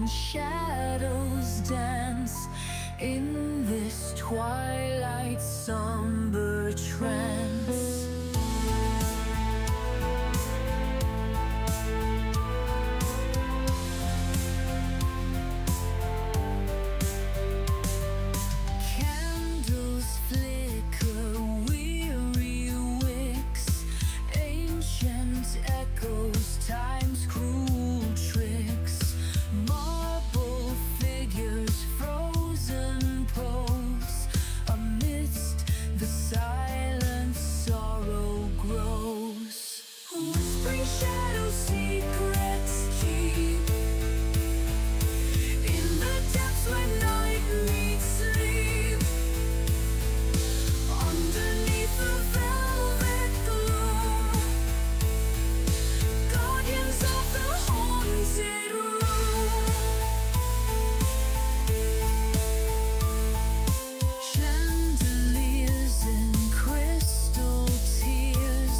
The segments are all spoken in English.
and shadows dance in this twilight somber trance. Candles flicker, weary wicks, ancient echoes, time's cruel tricks, marble figures, frozen pose, amidst the silence sorrow grows. Whispering shadows, secrets keep in the depths where night meets sleep. Underneath the velvet gloom, guardians of the haunted room. Chandeliers and crystal tears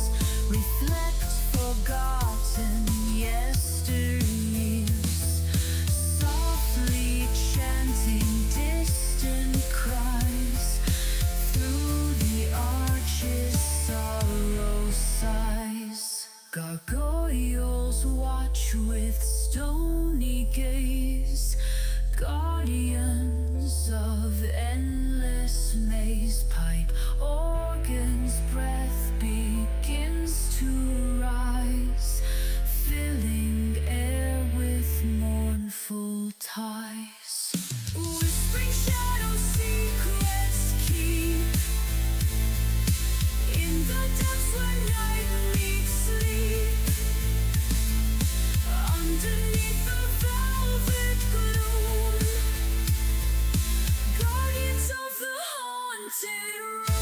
reflect forgotten yesteryears, softly chanting distant cries. Through the arches sorrow sighs. Gargoyles watch with stony gaze, guardians of endless maze. Pipe organ's breath begins to rise, filling air with mournful ties. Whispering shadows, secrets keep in the depths where night meets sleep. Underneath the velvet gloom, guardians of the haunted room.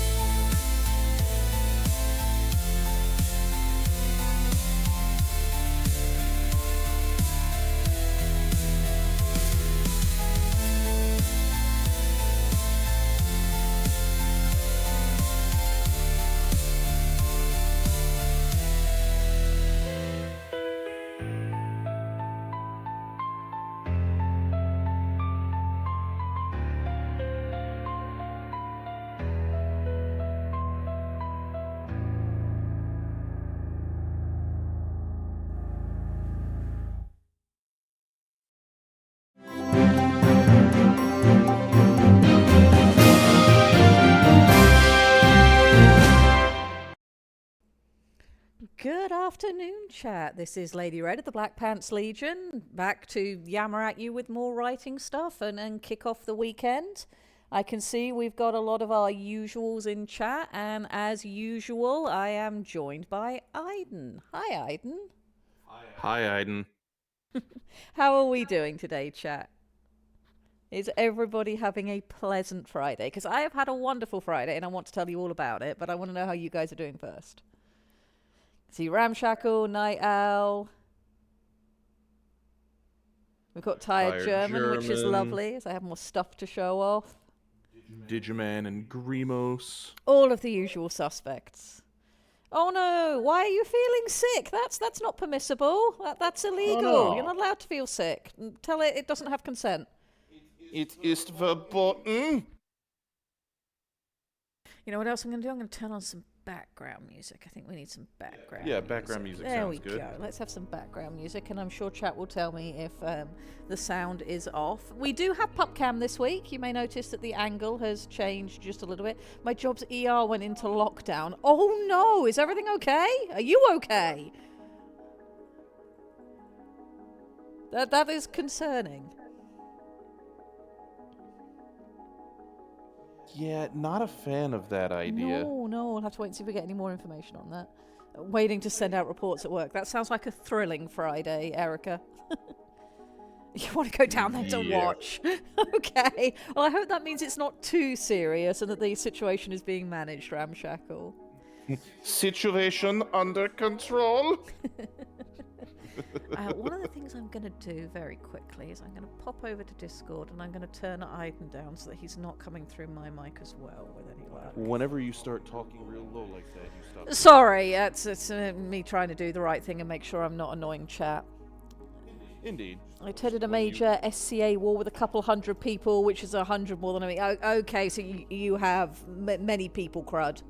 Good afternoon, chat. This is Lady Red of the Black Pants Legion, back to yammer at you with more writing stuff and kick off the weekend. I can see we've got a lot of our usuals in chat, and as usual, I am joined by Aiden. Hi, Aiden. Hi, Aiden. How are we doing today, chat? Is everybody having a pleasant Friday? Because I have had a wonderful Friday, and I want to tell you all about it, but I want to know how you guys are doing first. See Ramshackle, Night Owl. We've got Tired German, which is lovely, as I have more stuff to show off. Digiman and Grimos. All of the usual suspects. Oh no, why are you feeling sick? That's not permissible. That's illegal. Oh, no. You're not allowed to feel sick. Tell it doesn't have consent. It is verboten. You know what else I'm going to do? I'm going to turn on some background music. I think we need some background Yeah, background music There sounds we good. go. Let's have some background music, and I'm sure chat will tell me if the sound is off. We do have PupCam this week. You may notice that the angle has changed just a little bit. My job's ER went into lockdown. Oh no! Is everything okay? Are you okay? That is concerning. Yeah, not a fan of that idea. No, we'll have to wait and see if we get any more information on that. Waiting to send out reports at work. That sounds like a thrilling Friday, Erica. You want to go down there to watch? Okay. Well, I hope that means it's not too serious and that the situation is being managed, Ramshackle. Situation under control. One of the things I'm going to do very quickly is I'm going to pop over to Discord and I'm going to turn Aiden down so that he's not coming through my mic as well with any luck. Whenever you start talking real low like that, you stop. Sorry, it's me trying to do the right thing and make sure I'm not annoying chat. Indeed. I attended a When you- major SCA war with a couple hundred people, which is 100 more than me. Okay, so you have many people, crud.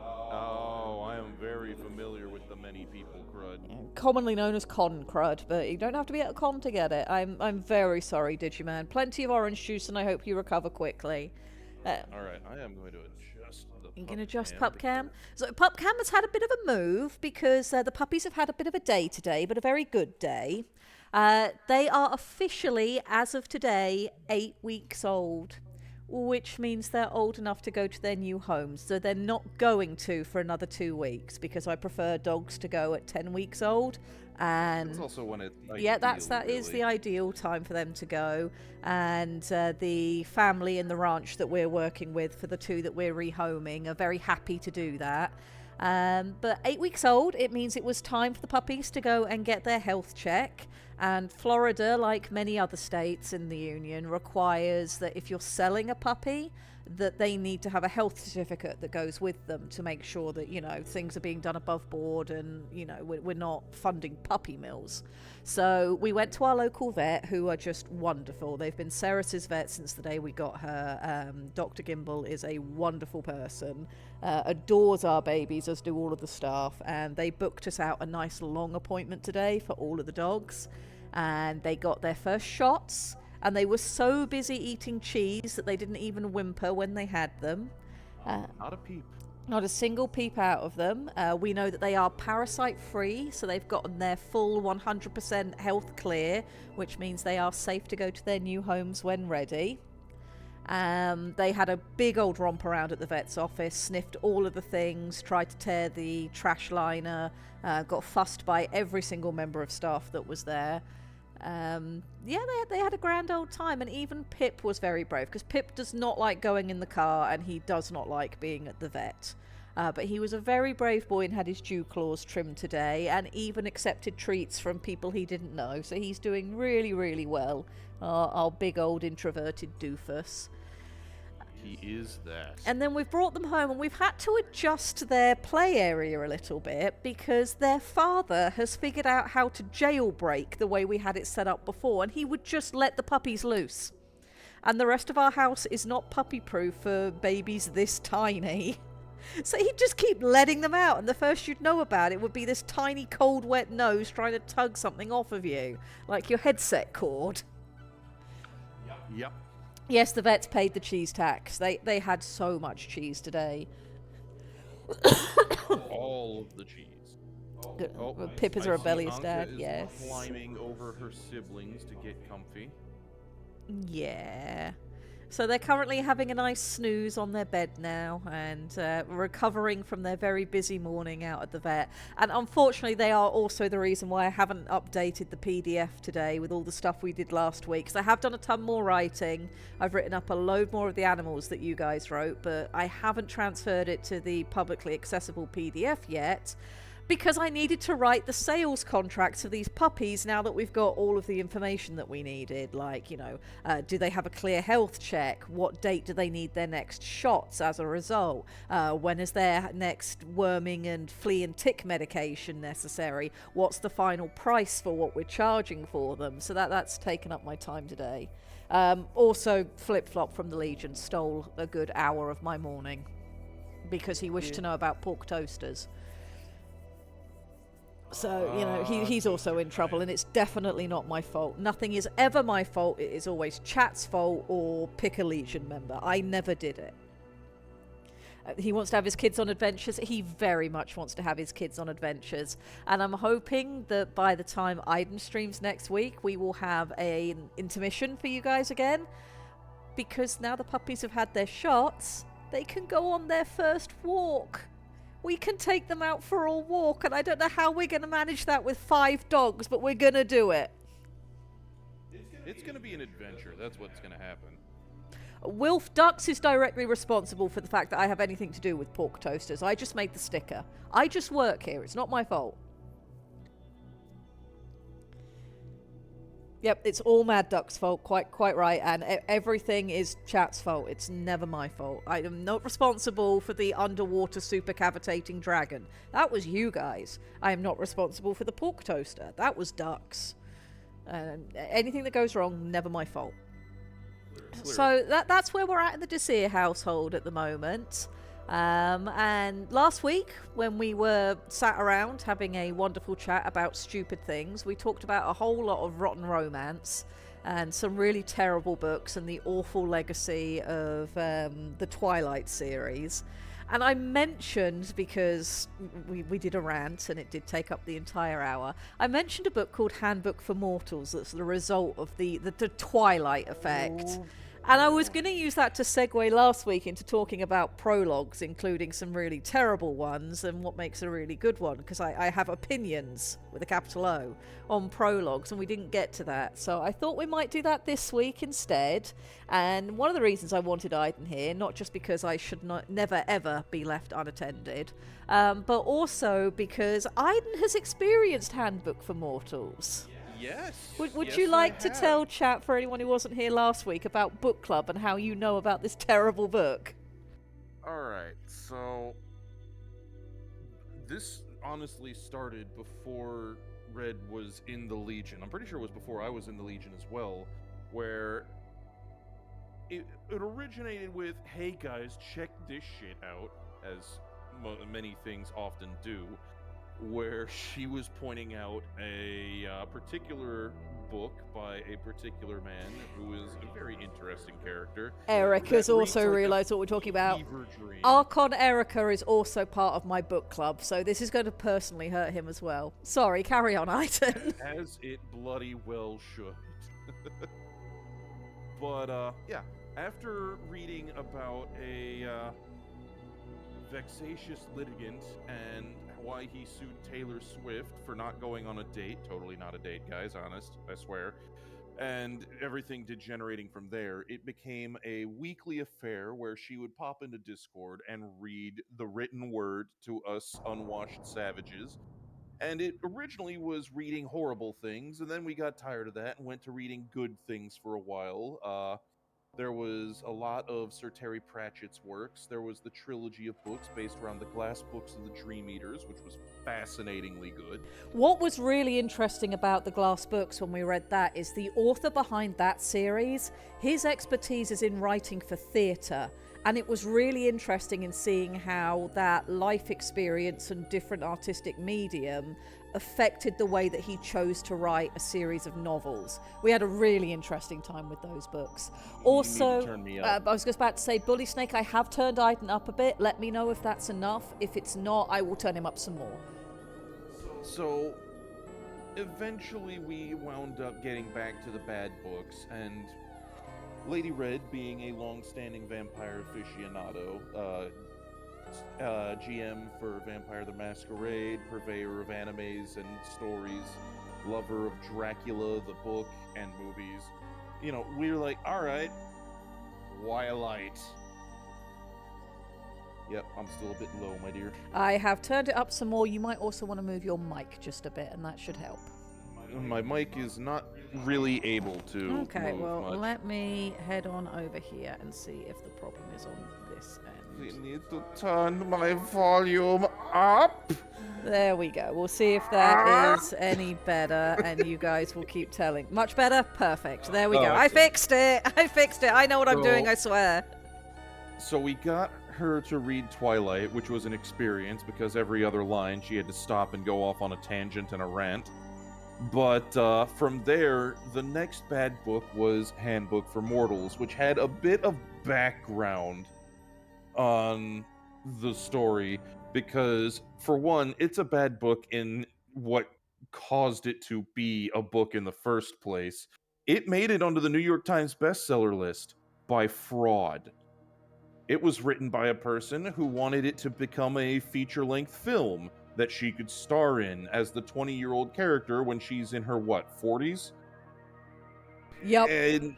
Oh, I am very familiar with the many people crud. Commonly known as con crud, but you don't have to be at a con to get it. I'm very sorry, Digiman. Plenty of orange juice, and I hope you recover quickly. Alright, I am going to adjust the You can adjust pup Pup Cam. So Pup Cam has had a bit of a move because the puppies have had a bit of a day today, but a very good day. They are officially, as of today, 8 weeks old, which means they're old enough to go to their new homes. So they're not going to for another 2 weeks because I prefer dogs to go at 10 weeks old. And That's also when it's yeah, that is the ideal time for them to go. And the family in the ranch that we're working with for the 2 that we're rehoming are very happy to do that. But 8 weeks old, it means it was time for the puppies to go and get their health check. And Florida, like many other states in the union, requires that if you're selling a puppy, that they need to have a health certificate that goes with them to make sure that, you know, things are being done above board and, you know, we're not funding puppy mills. So we went to our local vet, who are just wonderful. They've been Ceres's vet since the day we got her. Dr. Gimbal is a wonderful person, adores our babies, as do all of the staff, and they booked us out a nice long appointment today for all of the dogs. And they got their first shots, and they were so busy eating cheese that they didn't even whimper when they had them. Not a peep. Not a single peep out of them. We know that they are parasite free, so they've gotten their full 100% health clear, which means they are safe to go to their new homes when ready. They had a big old romp around at the vet's office, sniffed all of the things, tried to tear the trash liner, got fussed by every single member of staff that was there. They had a grand old time, and even Pip was very brave, because Pip does not like going in the car and he does not like being at the vet. But he was a very brave boy and had his dew claws trimmed today, and even accepted treats from people he didn't know. So he's doing really, really well, our big old introverted doofus. He is that. And then we've brought them home, and we've had to adjust their play area a little bit because their father has figured out how to jailbreak the way we had it set up before, and he would just let the puppies loose. And the rest of our house is not puppy-proof for babies this tiny. So he'd just keep letting them out, and the first you'd know about it would be this tiny, cold, wet nose trying to tug something off of you, like your headset cord. Yep. Yes, the vets paid the cheese tax. They had so much cheese today. All of the cheese. Pip is a I see rebellious Anka dad, is yes. climbing over her siblings to get comfy. Yeah. So they're currently having a nice snooze on their bed now and recovering from their very busy morning out at the vet. And unfortunately, they are also the reason why I haven't updated the PDF today with all the stuff we did last week. Because I have done a ton more writing. I've written up a load more of the animals that you guys wrote, but I haven't transferred it to the publicly accessible PDF yet, because I needed to write the sales contracts of these puppies now that we've got all of the information that we needed. Like, you know, do they have a clear health check? What date do they need their next shots as a result? When is their next worming and flea and tick medication necessary? What's the final price for what we're charging for them? So that's taken up my time today. Also, Flip-Flop from the Legion stole a good hour of my morning because he wished to know about pork toasters. So, you know, he's also in trouble, and it's definitely not my fault. Nothing is ever my fault. It is always Chat's fault or pick a Legion member. I never did it. He wants to have his kids on adventures. He very much wants to have his kids on adventures. And I'm hoping that by the time Aiden streams next week, we will have an intermission for you guys again. Because now the puppies have had their shots, they can go on their first walk. We can take them out for a walk, and I don't know how we're going to manage that with 5 dogs, but we're going to do it. It's going to be an adventure. That's what's going to happen. Wilf Ducks is directly responsible for the fact that I have anything to do with pork toasters. I just made the sticker. I just work here. It's not my fault. Yep, it's all Mad Duck's fault, quite right, and everything is Chat's fault. It's never my fault. I am not responsible for the underwater supercavitating dragon. That was you guys. I am not responsible for the pork toaster. That was Ducks. Anything that goes wrong, never my fault. Clearly. So that's where we're at in the Desir household at the moment. And last week, when we were sat around having a wonderful chat about stupid things, we talked about a whole lot of rotten romance and some really terrible books and the awful legacy of the Twilight series. And I mentioned, because we did a rant and it did take up the entire hour, I mentioned a book called Handbook for Mortals that's the result of the Twilight effect. And I was going to use that to segue last week into talking about prologues, including some really terrible ones and what makes a really good one, because I have opinions, with a capital O, on prologues, and we didn't get to that. So I thought we might do that this week instead. And one of the reasons I wanted Aiden here, not just because I should never ever be left unattended, but also because Aiden has experienced Handbook for Mortals. Yes. Would yes, you like I to have. tell chat, for anyone who wasn't here last week, about book club and how you know about this terrible book? Alright, so this honestly started before Red was in the Legion. I'm pretty sure it was before I was in the Legion as well, where it originated with, hey guys, check this shit out, as many things often do, where she was pointing out a particular book by a particular man who is a very interesting character. Eric that has also reads like a realised what we're talking about. fever dream. Archon Erica is also part of my book club, so this is going to personally hurt him as well. Sorry, carry on, Aiden. As it bloody well should. But, yeah, after reading about a vexatious litigant and why he sued Taylor Swift for not going on a date, totally not a date, guys, honest, I swear, and everything degenerating from there, it became a weekly affair where she would pop into Discord and read the written word to us unwashed savages. And it originally was reading horrible things, and then we got tired of that and went to reading good things for a while. There was a lot of Sir Terry Pratchett's works. There was the trilogy of books based around the glass books of the Dream Eaters, which was fascinatingly good. What was really interesting about the Glass books when we read that is the author behind that series, his expertise is in writing for theatre. And it was really interesting in seeing how that life experience and different artistic medium affected the way that he chose to write a series of novels. We had a really interesting time with those books. Also, need to turn me up. I was just about to say, Bully Snake, I have turned Aiden up a bit. Let me know if that's enough. If it's not, I will turn him up some more. So, eventually we wound up getting back to the bad books, and Lady Red, being a long-standing vampire aficionado, GM for Vampire the Masquerade, purveyor of animes and stories, lover of Dracula, the book, and movies, you know, we were like, alright, Twilight. Yep, I'm still a bit low, my dear. I have turned it up some more. You might also want to move your mic just a bit, and that should help. My mic is not really able to Okay, move well, much. let me head on over here and see if the problem is on this We end. need to turn my volume up. There we go. We'll see if that is any better, and you guys will keep telling. Much better? Perfect. There we go. I excellent. fixed it. I fixed it. I know what I'm doing, I swear. So we got her to read Twilight, which was an experience because every other line she had to stop and go off on a tangent and a rant. But from there, the next bad book was Handbook for Mortals, which had a bit of background on the story because, for one, it's a bad book in what caused it to be a book in the first place. It made it onto the New York Times bestseller list by fraud. It was written by a person who wanted it to become a feature-length film that she could star in as the 20-year-old character when she's in her, 40s? Yep. And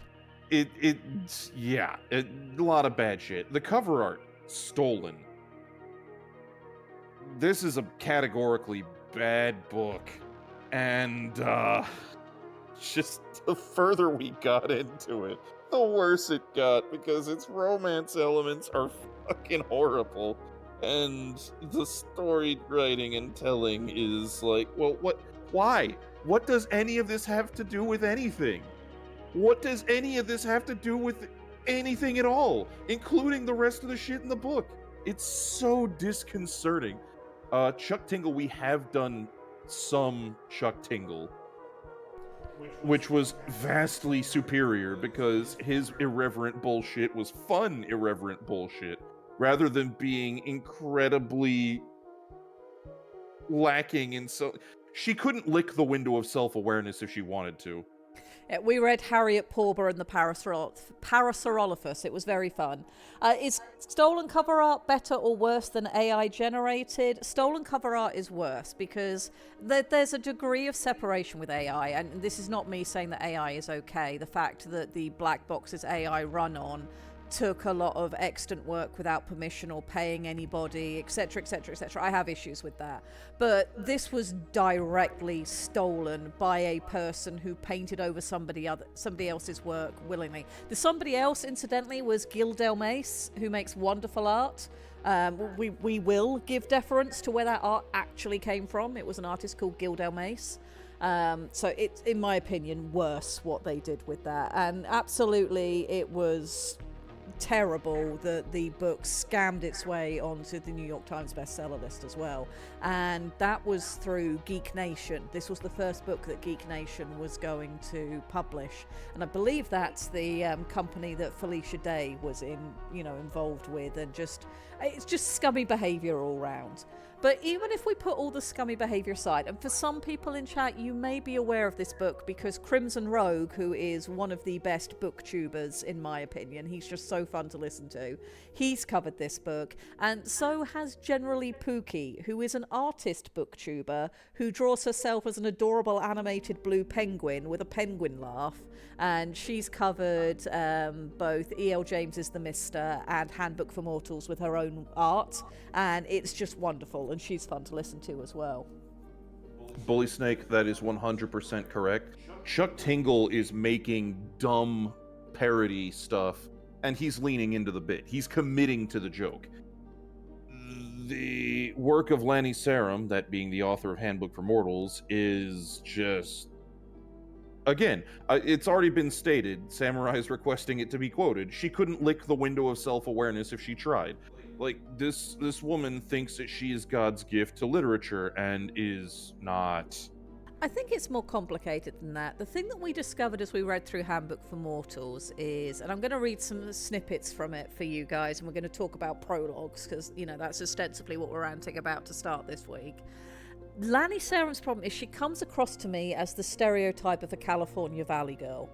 a lot of bad shit. The cover art, stolen. This is a categorically bad book. And, just the further we got into it, the worse it got, because its romance elements are fucking horrible. And the story writing and telling is like, well, Why? What does any of this have to do with anything? What does any of this have to do with anything at all, including the rest of the shit in the book? It's so disconcerting. Chuck Tingle, we have done some Chuck Tingle, which was vastly superior because his irreverent bullshit was fun irreverent bullshit, rather than being incredibly lacking in so. She couldn't lick the window of self-awareness if she wanted to. We read Harriet Porber and the Parasaurolophus. It was very fun. Is stolen cover art better or worse than AI generated? Stolen cover art is worse because there's a degree of separation with AI, and this is not me saying that AI is okay. The fact that the black boxes AI run on took a lot of extant work without permission or paying anybody, etc., etc., etc. I have issues with that. But this was directly stolen by a person who painted over somebody else's work willingly. The somebody else, incidentally, was Gil Delmace, who makes wonderful art. We will give deference to where that art actually came from. It was an artist called Gil Delmace. So it's, in my opinion, worse what they did with that. And absolutely, it was terrible that the book scammed its way onto the New York Times bestseller list as well, and that was through Geek Nation. This was the first book that Geek Nation was going to publish, and I believe that's the company that Felicia Day was involved with, and it's just scummy behavior all round. But even if we put all the scummy behaviour aside, and for some people in chat, you may be aware of this book because Crimson Rogue, who is one of the best booktubers in my opinion, he's just so fun to listen to, he's covered this book, and so has Generally Pookie, who is an artist booktuber who draws herself as an adorable animated blue penguin with a penguin laugh, and she's covered both E.L. James's The Mister and Handbook for Mortals with her own art, and it's just wonderful, and she's fun to listen to as well. Bully Snake, that is 100% correct. Chuck Tingle is making dumb parody stuff, and he's leaning into the bit. He's committing to the joke. The work of Lanny Sarum, that being the author of Handbook for Mortals, is just... Again, it's already been stated, Samurai is requesting it to be quoted, she couldn't lick the window of self-awareness if she tried. Like, this woman thinks that she is God's gift to literature, and is not. I think it's more complicated than that. The thing that we discovered as we read through Handbook for Mortals is, and I'm going to read some snippets from it for you guys, and we're going to talk about prologues, because, that's ostensibly what we're ranting about to start this week. Lanny Sarum's problem is she comes across to me as the stereotype of a California Valley girl.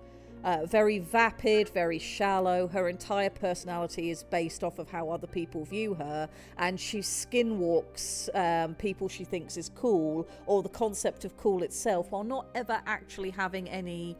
Very vapid, very shallow. Her entire personality is based off of how other people view her, and she skinwalks people she thinks is cool, or the concept of cool itself, while not ever actually having any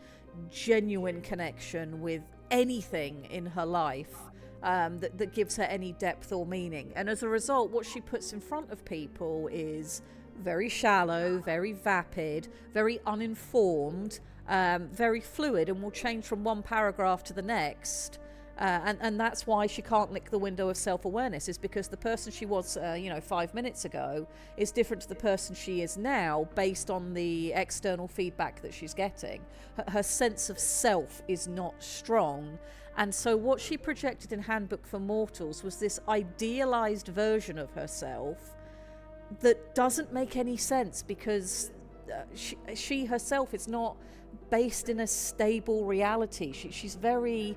genuine connection with anything in her life that gives her any depth or meaning. And as a result, what she puts in front of people is very shallow, very vapid, very uninformed, very fluid, and will change from one paragraph to the next. And that's why she can't lick the window of self-awareness, is because the person she was 5 minutes ago is different to the person she is now based on the external feedback that she's getting. Her sense of self is not strong, and so what she projected in Handbook for Mortals was this idealized version of herself that doesn't make any sense, because she herself is not based in a stable reality. She's very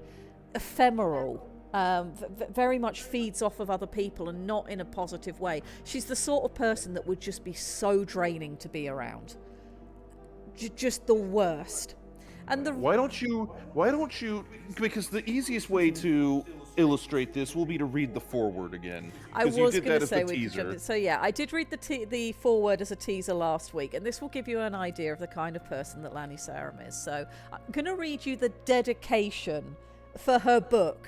ephemeral, very much feeds off of other people, and not in a positive way. She's the sort of person that would just be so draining to be around. Just the worst. And why don't you because the easiest way to illustrate this will be to read the foreword again. I was going to say we could jump in. So yeah, I did read the foreword as a teaser last week, and this will give you an idea of the kind of person that Lanny Sarum is. So I'm going to read you the dedication for her book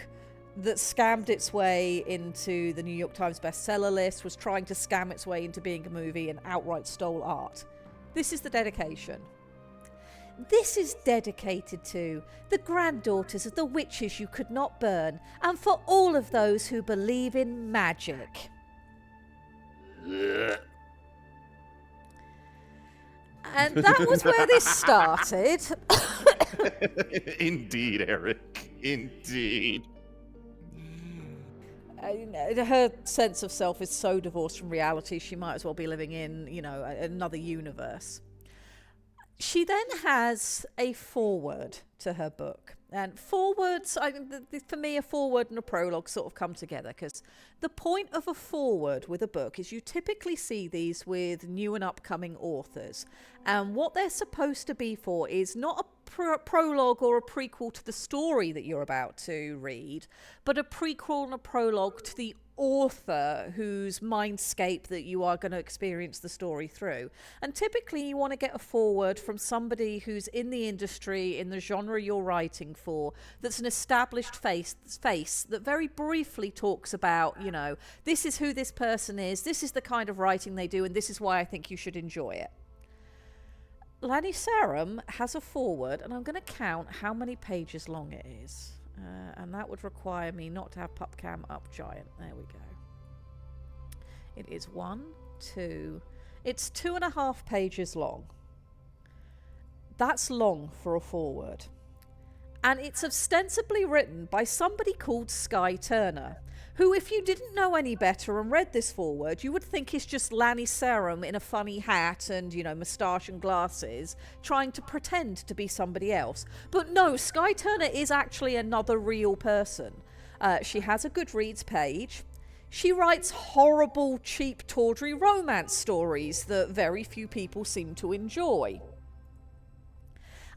that scammed its way into the New York Times bestseller list, was trying to scam its way into being a movie, and outright stole art. This is the dedication. This is dedicated to the granddaughters of the witches you could not burn, and for all of those who believe in magic. And that was where this started. Indeed, Eric. Indeed. Her sense of self is so divorced from reality, she might as well be living in, another universe. She then has a foreword to her book. And forewords, for me, a foreword and a prologue sort of come together, because the point of a foreword with a book is you typically see these with new and upcoming authors. And what they're supposed to be for is not a prologue or a prequel to the story that you're about to read, but a prequel and a prologue to the author whose mindscape that you are going to experience the story through. And typically you want to get a foreword from somebody who's in the industry, in the genre you're writing for, that's an established face that very briefly talks about, this is who this person is, this is the kind of writing they do, and this is why I think you should enjoy it. Lani Sarum has a foreword, and I'm going to count how many pages long it is. And that would require me not to have PupCam up giant. There we go. It is 1, 2. It's 2.5 pages long. That's long for a foreword. And it's ostensibly written by somebody called Skye Turner, who, if you didn't know any better and read this foreword, you would think is just Lani Sarum in a funny hat and, moustache and glasses, trying to pretend to be somebody else. But no, Skye Turner is actually another real person. She has a Goodreads page. She writes horrible, cheap, tawdry romance stories that very few people seem to enjoy.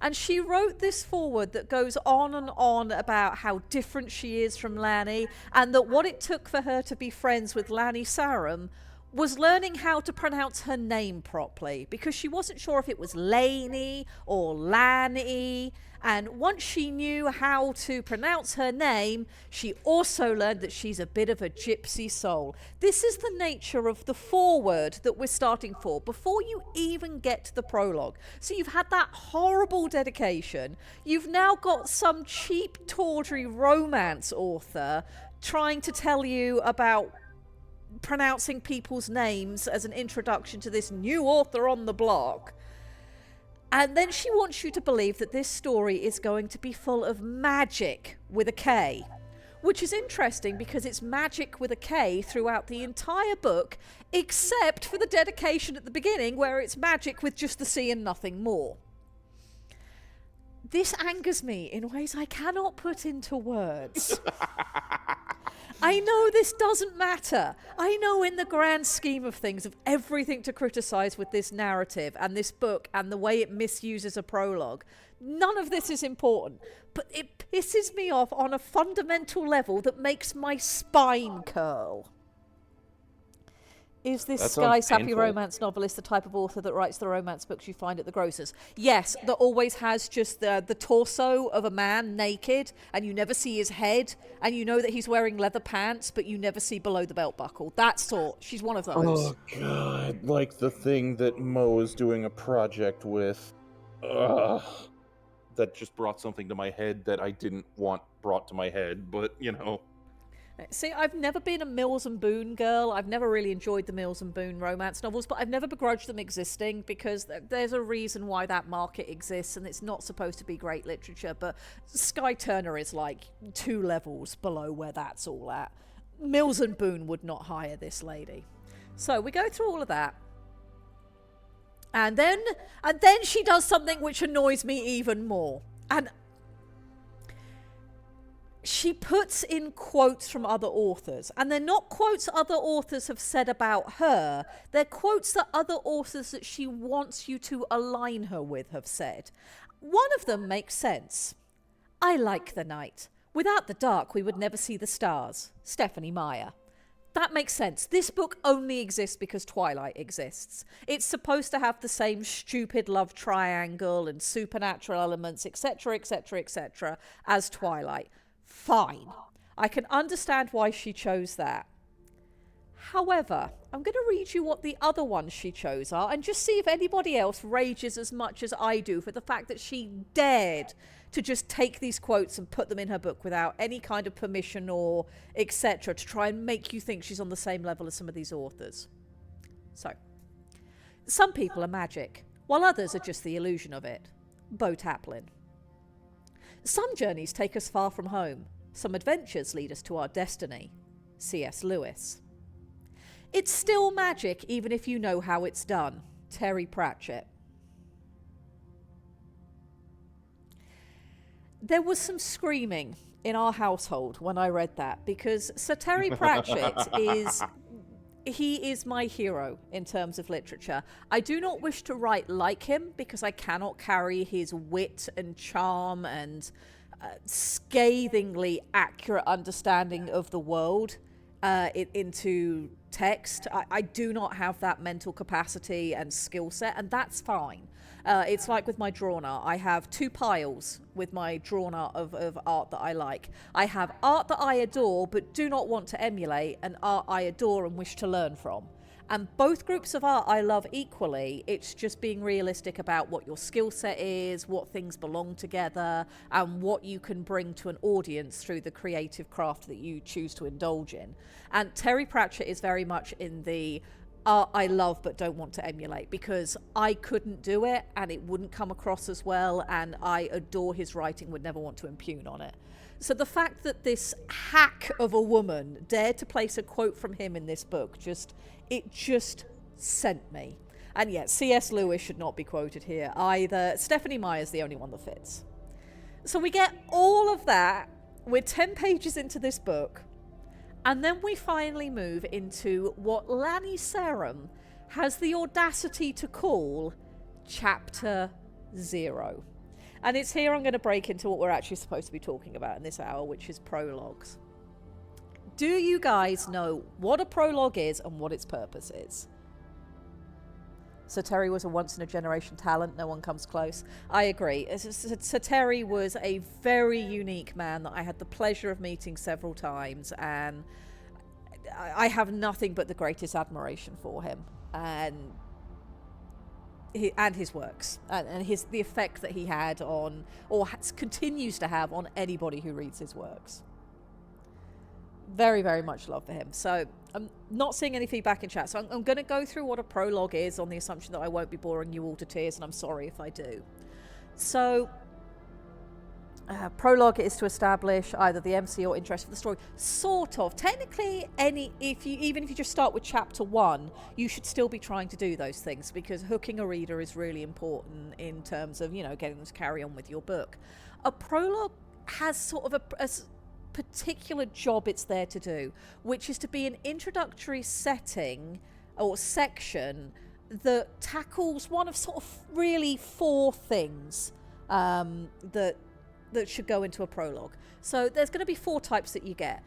And she wrote this foreword that goes on and on about how different she is from Lani, and that what it took for her to be friends with Lani Sarum was learning how to pronounce her name properly, because she wasn't sure if it was Laney or Lani. And once she knew how to pronounce her name, she also learned that she's a bit of a gypsy soul. This is the nature of the foreword that we're starting for, before you even get to the prologue. So you've had that horrible dedication. You've now got some cheap, tawdry romance author trying to tell you about pronouncing people's names as an introduction to this new author on the block. And then she wants you to believe that this story is going to be full of magic with a K, which is interesting because it's magic with a K throughout the entire book, except for the dedication at the beginning where it's magic with just the C and nothing more. This angers me in ways I cannot put into words. I know this doesn't matter. I know in the grand scheme of things, of everything to criticize with this narrative and this book and the way it misuses a prologue, none of this is important. But it pisses me off on a fundamental level that makes my spine curl. Is this Skye sappy romance novelist the type of author that writes the romance books you find at the grocers? Yes, that always has just the torso of a man naked, and you never see his head, and you know that he's wearing leather pants, but you never see below the belt buckle. That sort. She's one of those. Oh, God. Like the thing that Mo is doing a project with. Ugh. That just brought something to my head that I didn't want brought to my head, but, See, I've never been a Mills and Boon girl. I've never really enjoyed the Mills and Boon romance novels, but I've never begrudged them existing because there's a reason why that market exists, and it's not supposed to be great literature. But Skye Turner is like 2 levels below where that's all at. Mills and Boon would not hire this lady. So we go through all of that. And then she does something which annoys me even more. And she puts in quotes from other authors, and they're not quotes other authors have said about her. They're quotes that other authors that she wants you to align her with have said. One of them makes sense. I like the night. Without the dark, we would never see the stars. Stephanie Meyer. That makes sense. This book only exists because Twilight exists. It's supposed to have the same stupid love triangle and supernatural elements, etc., etc., etc., as Twilight. Fine. I can understand why she chose that. However, I'm going to read you what the other ones she chose are and just see if anybody else rages as much as I do for the fact that she dared to just take these quotes and put them in her book without any kind of permission or etc. to try and make you think she's on the same level as some of these authors. So, some people are magic. while others are just the illusion of it. Bo Taplin. Some journeys take us far from home. Some adventures lead us to our destiny. C.S. Lewis. It's still magic even if you know how it's done. Terry Pratchett. There was some screaming in our household when I read that, because Sir Terry Pratchett is my hero in terms of literature. I do not wish to write like him because I cannot carry his wit and charm and scathingly accurate understanding of the world into text. I do not have that mental capacity and skill set, and that's fine. It's like with my drawn art. I have two piles with my drawn art of art that I like. I have art that I adore but do not want to emulate, and art I adore and wish to learn from. And both groups of art I love equally. It's just being realistic about what your skill set is, what things belong together, and what you can bring to an audience through the creative craft that you choose to indulge in. And Terry Pratchett is very much in the art I love but don't want to emulate, because I couldn't do it and it wouldn't come across as well, and I adore his writing, would never want to impugn on it. So the fact that this hack of a woman dared to place a quote from him in this book, it just sent me. And yet C.S. Lewis should not be quoted here either. Stephanie Meyer's the only one that fits. So we get all of that. We're 10 pages into this book. And then we finally move into what Lanny Serem has the audacity to call Chapter 0. And it's here I'm going to break into what we're actually supposed to be talking about in this hour, which is prologues. Do you guys know what a prologue is and what its purpose is? Sir Terry was a once-in-a-generation talent. No one comes close. I agree. Sir Terry was a very unique man that I had the pleasure of meeting several times, and I have nothing but the greatest admiration for him and his works and the effect that he had on, or continues to have on, anybody who reads his works. Very, very much love for him. So I'm not seeing any feedback in chat, so I'm going to go through what a prologue is on the assumption that I won't be boring you all to tears, and I'm sorry if I do. So prologue is to establish either the MC or interest for the story. Sort of. Technically, even if you just start with chapter 1, you should still be trying to do those things, because hooking a reader is really important in terms of, getting them to carry on with your book. A prologue has sort of a particular job it's there to do, which is to be an introductory setting or section that tackles one of sort of really 4 things that should go into a prologue. So there's going to be 4 types that you get.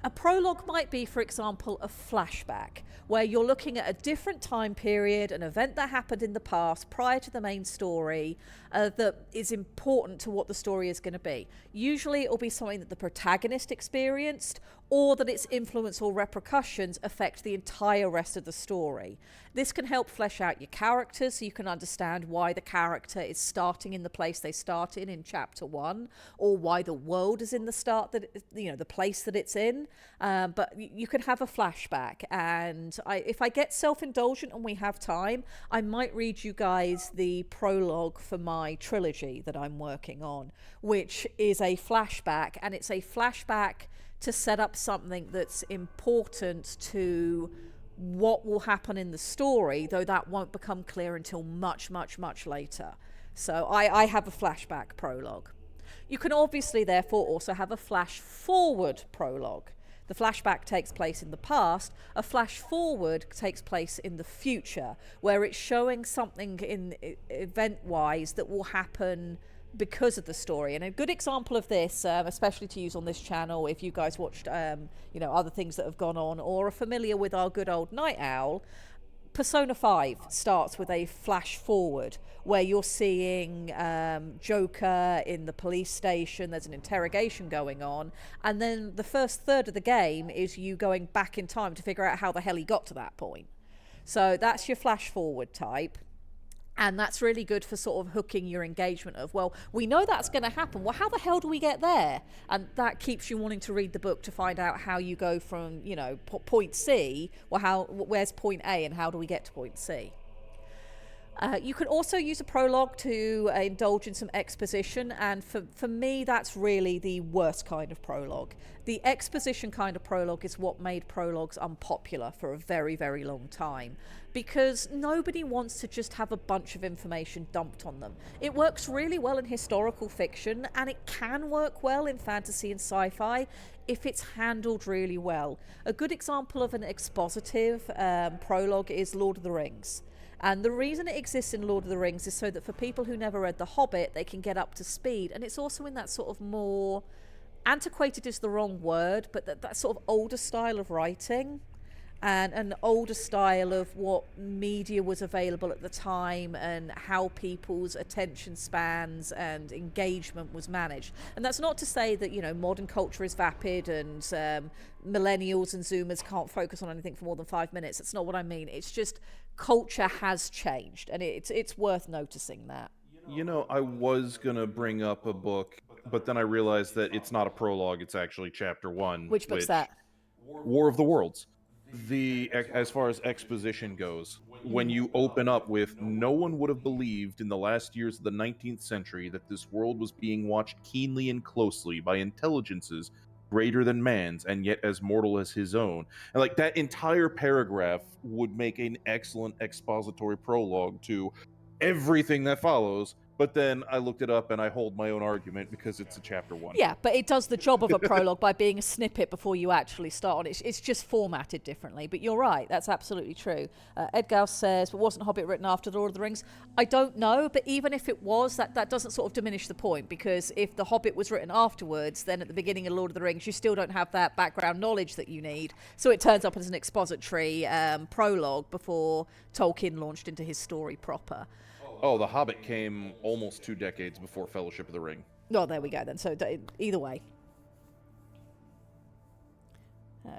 A prologue might be, for example, a flashback, where you're looking at a different time period, an event that happened in the past prior to the main story that is important to what the story is going to be. Usually it will be something that the protagonist experienced, or that its influence or repercussions affect the entire rest of the story. This can help flesh out your characters so you can understand why the character is starting in the place they start in chapter 1, or why the world is in the place that it's in. But you can have a flashback, and if I get self-indulgent and we have time, I might read you guys the prologue for my trilogy that I'm working on, which is a flashback, and it's a flashback to set up something that's important to what will happen in the story, though that won't become clear until much, much, much later. So I have a flashback prologue. You can obviously therefore also have a flash forward prologue. The flashback takes place in the past. A flash forward takes place in the future, where it's showing something in event-wise that will happen because of the story. And a good example of this, especially to use on this channel, if you guys watched other things that have gone on or are familiar with our good old Night Owl, Persona 5 starts with a flash forward where you're seeing Joker in the police station. There's an interrogation going on, and then the first third of the game is you going back in time to figure out how the hell he got to that point. So that's your flash forward type. And that's really good for sort of hooking your engagement of, well, we know that's going to happen. Well, how the hell do we get there? And that keeps you wanting to read the book to find out how you go from, point C, well, where's point A and how do we get to point C? You can also use a prologue to indulge in some exposition, and for me that's really the worst kind of prologue. The exposition kind of prologue is what made prologues unpopular for a very, very long time, because nobody wants to just have a bunch of information dumped on them. It works really well in historical fiction, and it can work well in fantasy and sci-fi if it's handled really well. A good example of an expositive prologue is Lord of the Rings. And the reason it exists in Lord of the Rings is so that for people who never read The Hobbit, they can get up to speed. And it's also in that sort of more, antiquated is the wrong word, but that sort of older style of writing, and an older style of what media was available at the time and how people's attention spans and engagement was managed. And that's not to say that, you know, modern culture is vapid and millennials and zoomers can't focus on anything for more than 5 minutes. That's not what I mean. It's just culture has changed, and it's worth noticing that. You know, I was gonna bring up a book, but then I realized that it's not a prologue, it's actually chapter 1. Which book's that? War of the Worlds. As far as exposition goes, when you open up with no one would have believed in the last years of the 19th century that this world was being watched keenly and closely by intelligences greater than man's and yet as mortal as his own. And like that entire paragraph would make an excellent expository prologue to everything that follows. But then I looked it up and I hold my own argument because it's a chapter 1. Yeah, but it does the job of a prologue by being a snippet before you actually start on it. It's just formatted differently. But you're right, that's absolutely true. Edgar says, but wasn't Hobbit written after The Lord of the Rings? I don't know, but even if it was, that doesn't sort of diminish the point, because if The Hobbit was written afterwards, then at the beginning of Lord of the Rings, you still don't have that background knowledge that you need. So it turns up as an expository prologue before Tolkien launched into his story proper. Oh, The Hobbit came almost 2 decades before Fellowship of the Ring. Oh, there we go then. So either way.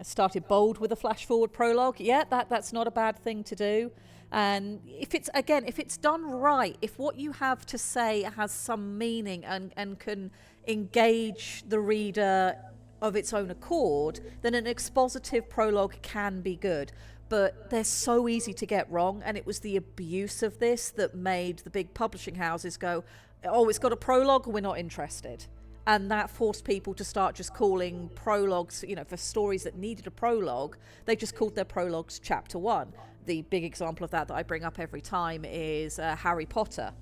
Started bold with a flash forward prologue. Yeah, that's not a bad thing to do. And if it's done right, if what you have to say has some meaning and can engage the reader of its own accord, then an expositive prologue can be good. But they're so easy to get wrong, and it was the abuse of this that made the big publishing houses go, oh, it's got a prologue, we're not interested. And that forced people to start just calling prologues, you know, for stories that needed a prologue, they just called their prologues chapter 1. The big example of that I bring up every time is Harry Potter.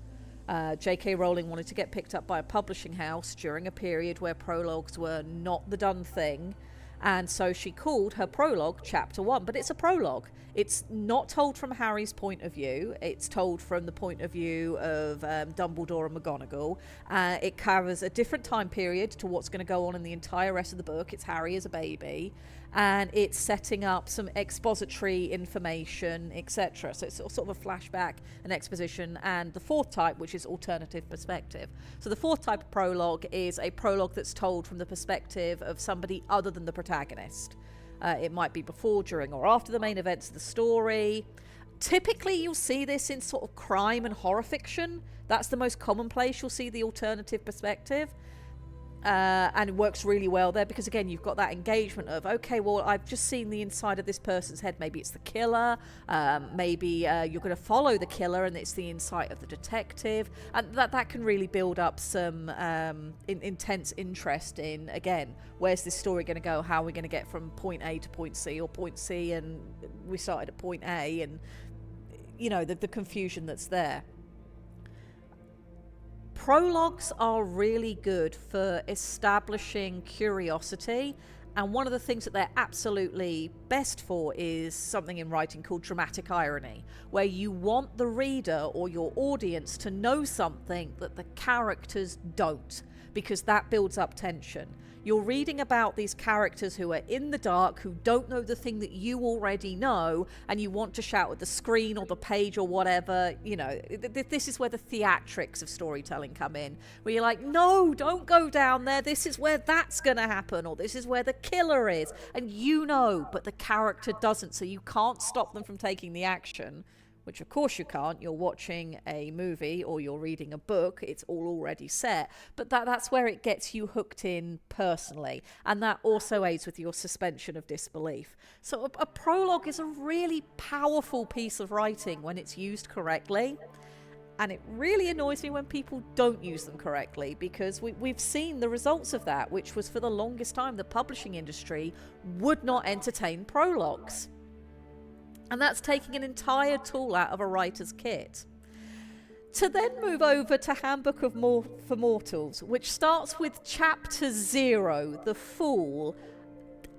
J.K. Rowling wanted to get picked up by a publishing house during a period where prologues were not the done thing. And so she called her prologue chapter 1, but it's a prologue. It's not told from Harry's point of view. It's told from the point of view of Dumbledore and McGonagall. It covers a different time period to what's going to go on in the entire rest of the book. It's Harry as a baby, and it's setting up some expository information, etc. So it's sort of a flashback, an exposition, and the fourth type, which is alternative perspective. So the fourth type of prologue is a prologue that's told from the perspective of somebody other than the protagonist. It might be before, during, or after the main events of the story. Typically, you'll see this in sort of crime and horror fiction. That's the most common place you'll see the alternative perspective. And it works really well there because, again, you've got that engagement of, okay, well, I've just seen the inside of this person's head. Maybe it's the killer. Maybe you're going to follow the killer and it's the insight of the detective. And that can really build up some intense interest in, again, where's this story going to go? How are we going to get from point A to point C, or point C and we started at point A, and, you know, the confusion that's there. Prologues are really good for establishing curiosity, and one of the things that they're absolutely best for is something in writing called dramatic irony, where you want the reader or your audience to know something that the characters don't, because that builds up tension. You're reading about these characters who are in the dark, who don't know the thing that you already know, and you want to shout at the screen or the page or whatever. You know, this is where the theatrics of storytelling come in, where you're like, no, don't go down there. This is where that's going to happen, or this is where the killer is. And you know, but the character doesn't, so you can't stop them from taking the action. Which of course you can't. You're watching a movie or you're reading a book. It's all already set. But that's where it gets you hooked in personally. And that also aids with your suspension of disbelief. So a prologue is a really powerful piece of writing when it's used correctly. And it really annoys me when people don't use them correctly, because we've seen the results of that, which was for the longest time the publishing industry would not entertain prologues. And that's taking an entire tool out of a writer's kit. To then move over to Handbook for Mortals, which starts with Chapter 0, The Fool,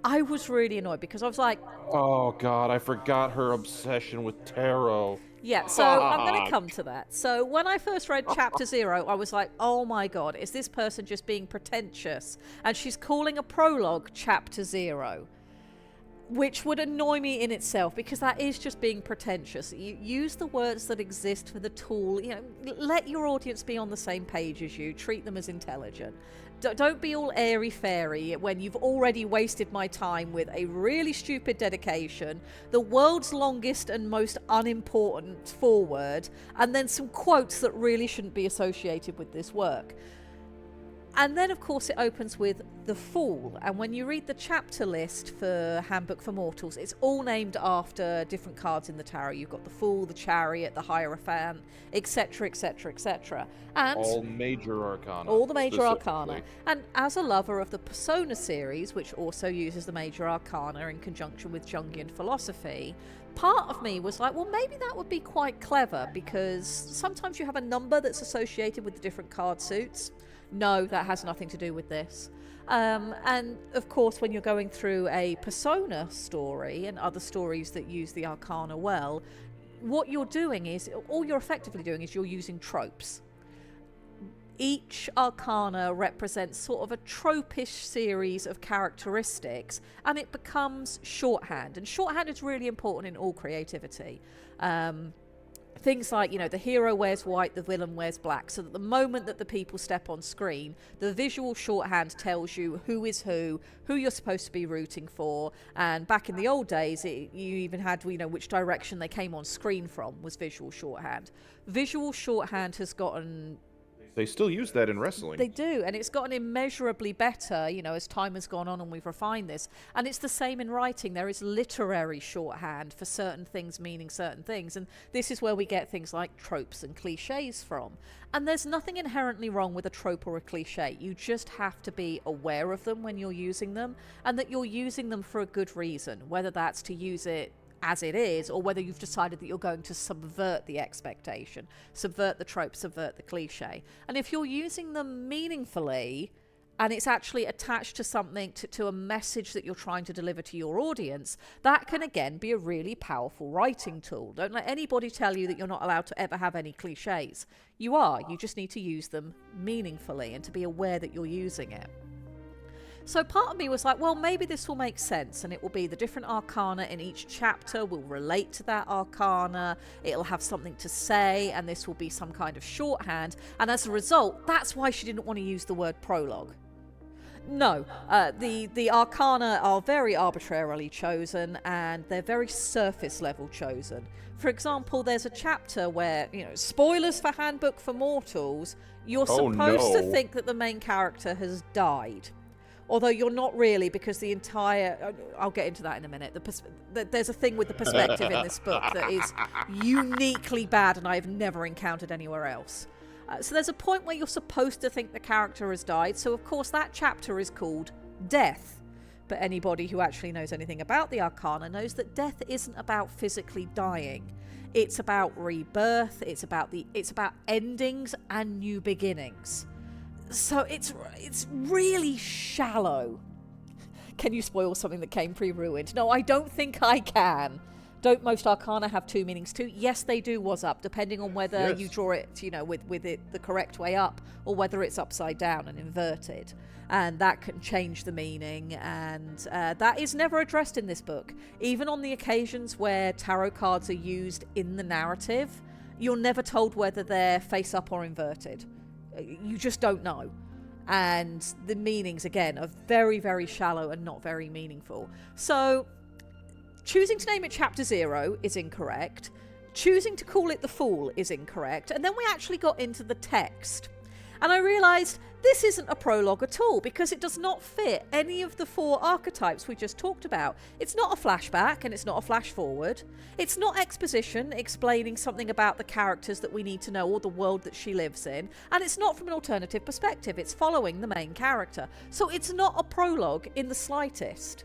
I was really annoyed because I was like... Oh, God, I forgot her obsession with tarot. Yeah, so I'm going to come to that. So when I first read Chapter 0, I was like, oh my God, is this person just being pretentious? And she's calling a prologue Chapter 0, which would annoy me in itself, because that is just being pretentious. You use the words that exist for the tool. You know, let your audience be on the same page as you. Treat them as intelligent. Don't be all airy-fairy when you've already wasted my time with a really stupid dedication, the world's longest and most unimportant foreword, and then some quotes that really shouldn't be associated with this work. And then, of course, it opens with The Fool. And when you read the chapter list for Handbook for Mortals, it's all named after different cards in the tarot. You've got the Fool, the Chariot, the Hierophant, etc., etc., etc. And all major arcana. all the major arcana. And as a lover of the Persona series, which also uses the major arcana in conjunction with Jungian philosophy, part of me was like, well, maybe that would be quite clever, because sometimes you have a number that's associated with the different card suits. No, that has nothing to do with this. And of course, when you're going through a Persona story and other stories that use the arcana well, what you're doing is, all you're effectively doing is you're using tropes. Each arcana represents sort of a tropish series of characteristics, and it becomes shorthand. And shorthand is really important in all creativity. Things like, you know, the hero wears white, the villain wears black, so that the moment that the people step on screen, the visual shorthand tells you who is who you're supposed to be rooting for. And back in the old days, you even had, you know, which direction they came on screen from was visual shorthand. Visual shorthand has gotten... They still use that in wrestling. They do, and it's gotten immeasurably better, you know, as time has gone on and we've refined this. And it's the same in writing. There is literary shorthand for certain things meaning certain things, and this is where we get things like tropes and cliches from. And there's nothing inherently wrong with a trope or a cliche. You just have to be aware of them when you're using them, and that you're using them for a good reason, whether that's to use it as it is, or whether you've decided that you're going to subvert the expectation, subvert the trope, subvert the cliche. And if you're using them meaningfully, and it's actually attached to something, to a message that you're trying to deliver to your audience, that can again be a really powerful writing tool. Don't let anybody tell you that you're not allowed to ever have any cliches. You are. You just need to use them meaningfully and to be aware that you're using it. So part of me was like, well, maybe this will make sense, and it will be the different arcana in each chapter will relate to that arcana, it'll have something to say, and this will be some kind of shorthand, and as a result, that's why she didn't want to use the word prologue. No, the arcana are very arbitrarily chosen, and they're very surface level chosen. For example, there's a chapter where, you know, spoilers for Handbook for Mortals, you're supposed to think that the main character has died. Although you're not really, because the entire... I'll get into that in a minute. There's a thing with the perspective in this book that is uniquely bad, and I've never encountered anywhere else. So there's a point where you're supposed to think the character has died, so of course that chapter is called Death. But anybody who actually knows anything about the Arcana knows that death isn't about physically dying. It's about rebirth, it's about endings and new beginnings. So it's really shallow. Can you spoil something that came pre-ruined? No, I don't think I can. Don't most arcana have two meanings too? Yes, they do, was up, depending on whether you draw it, you know, with it the correct way up, or whether it's upside down and inverted. And that can change the meaning, and that is never addressed in this book. Even on the occasions where tarot cards are used in the narrative, you're never told whether they're face up or inverted. You just don't know. And the meanings, again, are very, very shallow and not very meaningful. So choosing to name it Chapter 0 is incorrect. Choosing to call it The Fool is incorrect. And then we actually got into the text. And I realised this isn't a prologue at all because it does not fit any of the 4 archetypes we just talked about. It's not a flashback and it's not a flash forward. It's not exposition explaining something about the characters that we need to know or the world that she lives in. And it's not from an alternative perspective. It's following the main character. So it's not a prologue in the slightest.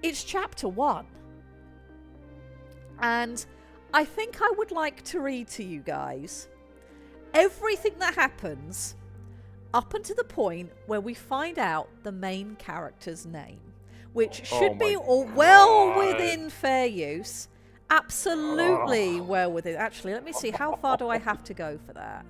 It's chapter 1. And I think I would like to read to you guys everything that happens up until the point where we find out the main character's name, which should be well within fair use. Absolutely well within. Actually, let me see. How far do I have to go for that?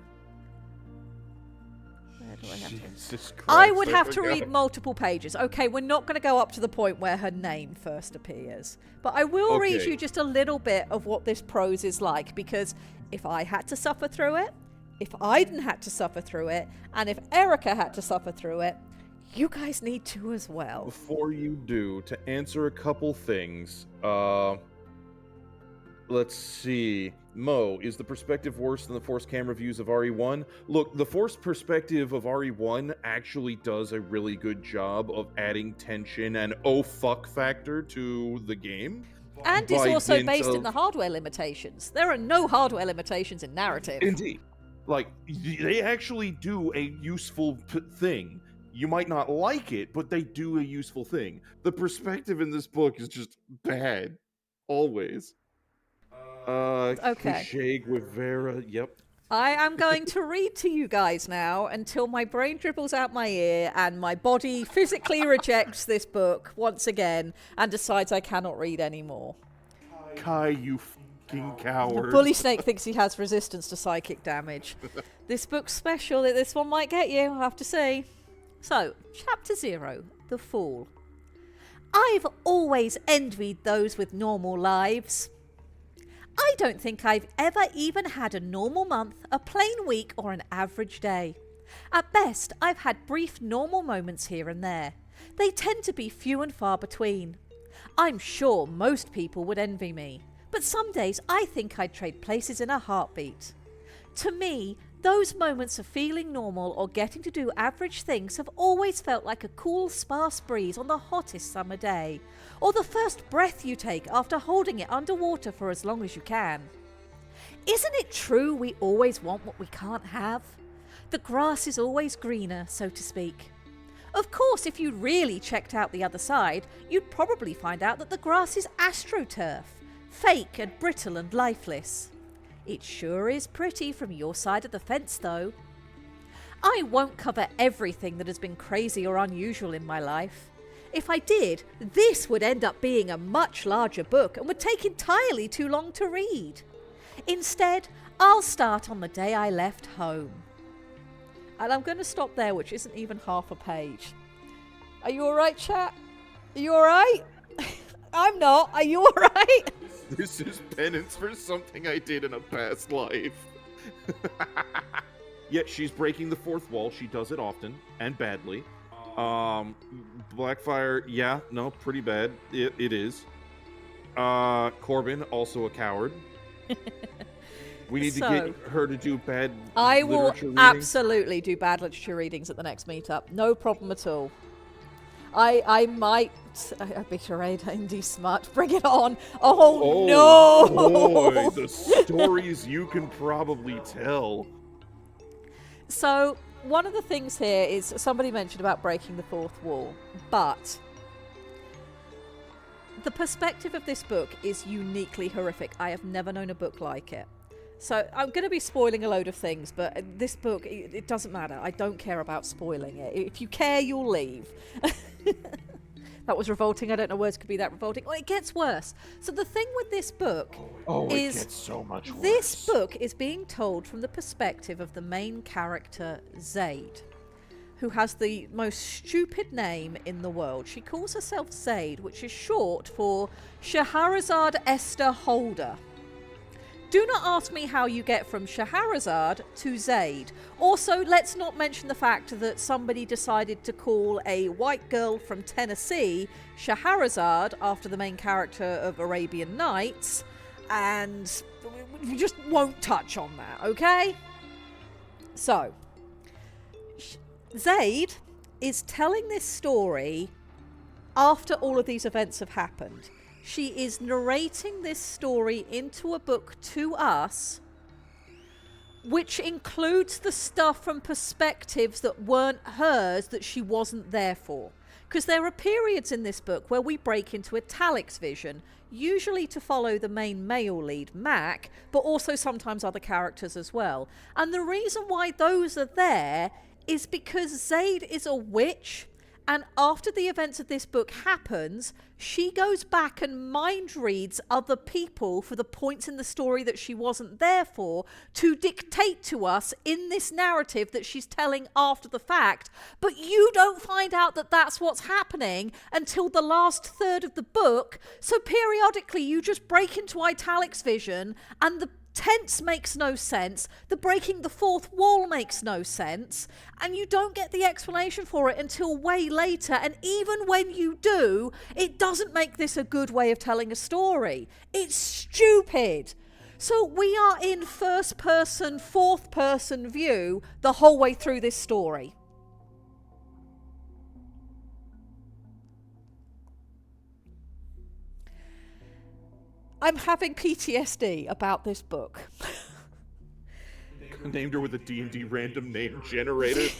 Where do I have to? Jesus Christ, I would have to read multiple pages. Okay, we're not going to go up to the point where her name first appears. But I will read you just a little bit of what this prose is like, because if I had to suffer through it, if Aiden had to suffer through it, and if Erica had to suffer through it, you guys need to as well. Before you do, to answer a couple things, let's see. Mo, is the perspective worse than the forced camera views of RE1? Look, the forced perspective of RE1 actually does a really good job of adding tension and oh fuck factor to the game. And is also based in the hardware limitations. There are no hardware limitations in narrative. Indeed. Like, they actually do a useful thing. You might not like it, but they do a useful thing. The perspective in this book is just bad. Always. Okay. Cliche Guevara, yep. I am going to read to you guys now until my brain dribbles out my ear and my body physically rejects this book once again and decides I cannot read anymore. Kai, you fucking coward. Bully Snake thinks he has resistance to psychic damage. This book's special. This one might get you, I have to say. So, Chapter 0, The Fool. I've always envied those with normal lives. I don't think I've ever even had a normal month, a plain week, or an average day. At best, I've had brief normal moments here and there. They tend to be few and far between. I'm sure most people would envy me, but some days I think I'd trade places in a heartbeat. To me, those moments of feeling normal or getting to do average things have always felt like a cool, sparse breeze on the hottest summer day, or the first breath you take after holding it underwater for as long as you can. Isn't it true we always want what we can't have? The grass is always greener, so to speak. Of course, if you really checked out the other side, you'd probably find out that the grass is astroturf, fake and brittle and lifeless. It sure is pretty from your side of the fence, though. I won't cover everything that has been crazy or unusual in my life. If I did, this would end up being a much larger book and would take entirely too long to read. Instead, I'll start on the day I left home. And I'm going to stop there, which isn't even half a page. Are you alright, chat? Are you alright? I'm not. Are you alright? This is penance for something I did in a past life. Yeah, she's breaking the fourth wall. She does it often and badly. Blackfire, yeah, no, pretty bad. It is. Corbin, also a coward. We need to get her to do bad I will literature readings. absolutely do bad literature readings at the next meetup. No problem at all. I might be charade indie smut. Bring it on. Oh no! Boy, the stories you can probably tell. So one of the things here is somebody mentioned about breaking the fourth wall, but the perspective of this book is uniquely horrific. I have never known a book like it. So I'm going to be spoiling a load of things, but this book, it doesn't matter. I don't care about spoiling it. If you care, you'll leave. That was revolting. I don't know words could be that revolting. Well, it gets worse. So the thing with this book is it gets so much worse. this book is being told from the perspective of the main character, Zaid, who has the most stupid name in the world. She calls herself Zaid, which is short for Scheherazade Esther Holder. Do not ask me how you get from Scheherazade to Zaid. Also, let's not mention the fact that somebody decided to call a white girl from Tennessee Scheherazade after the main character of Arabian Nights, and we just won't touch on that, okay? So, Zaid is telling this story after all of these events have happened. She is narrating this story into a book to us, which includes the stuff from perspectives that weren't hers, that she wasn't there for. Because there are periods in this book where we break into italics vision, usually to follow the main male lead, Mac, but also sometimes other characters as well. And the reason why those are there is because Zaid is a witch, and after the events of this book happens, she goes back and mind reads other people for the points in the story that she wasn't there for, to dictate to us in this narrative that she's telling after the fact. But you don't find out that that's what's happening until the last third of the book. So periodically you just break into italics vision, and the tense makes no sense, the breaking the fourth wall makes no sense, and you don't get the explanation for it until way later. And even when you do, it doesn't make this a good way of telling a story. It's stupid. So we are in first person, fourth person view the whole way through this story. I'm having PTSD about this book. Named her with a D&D random name generator.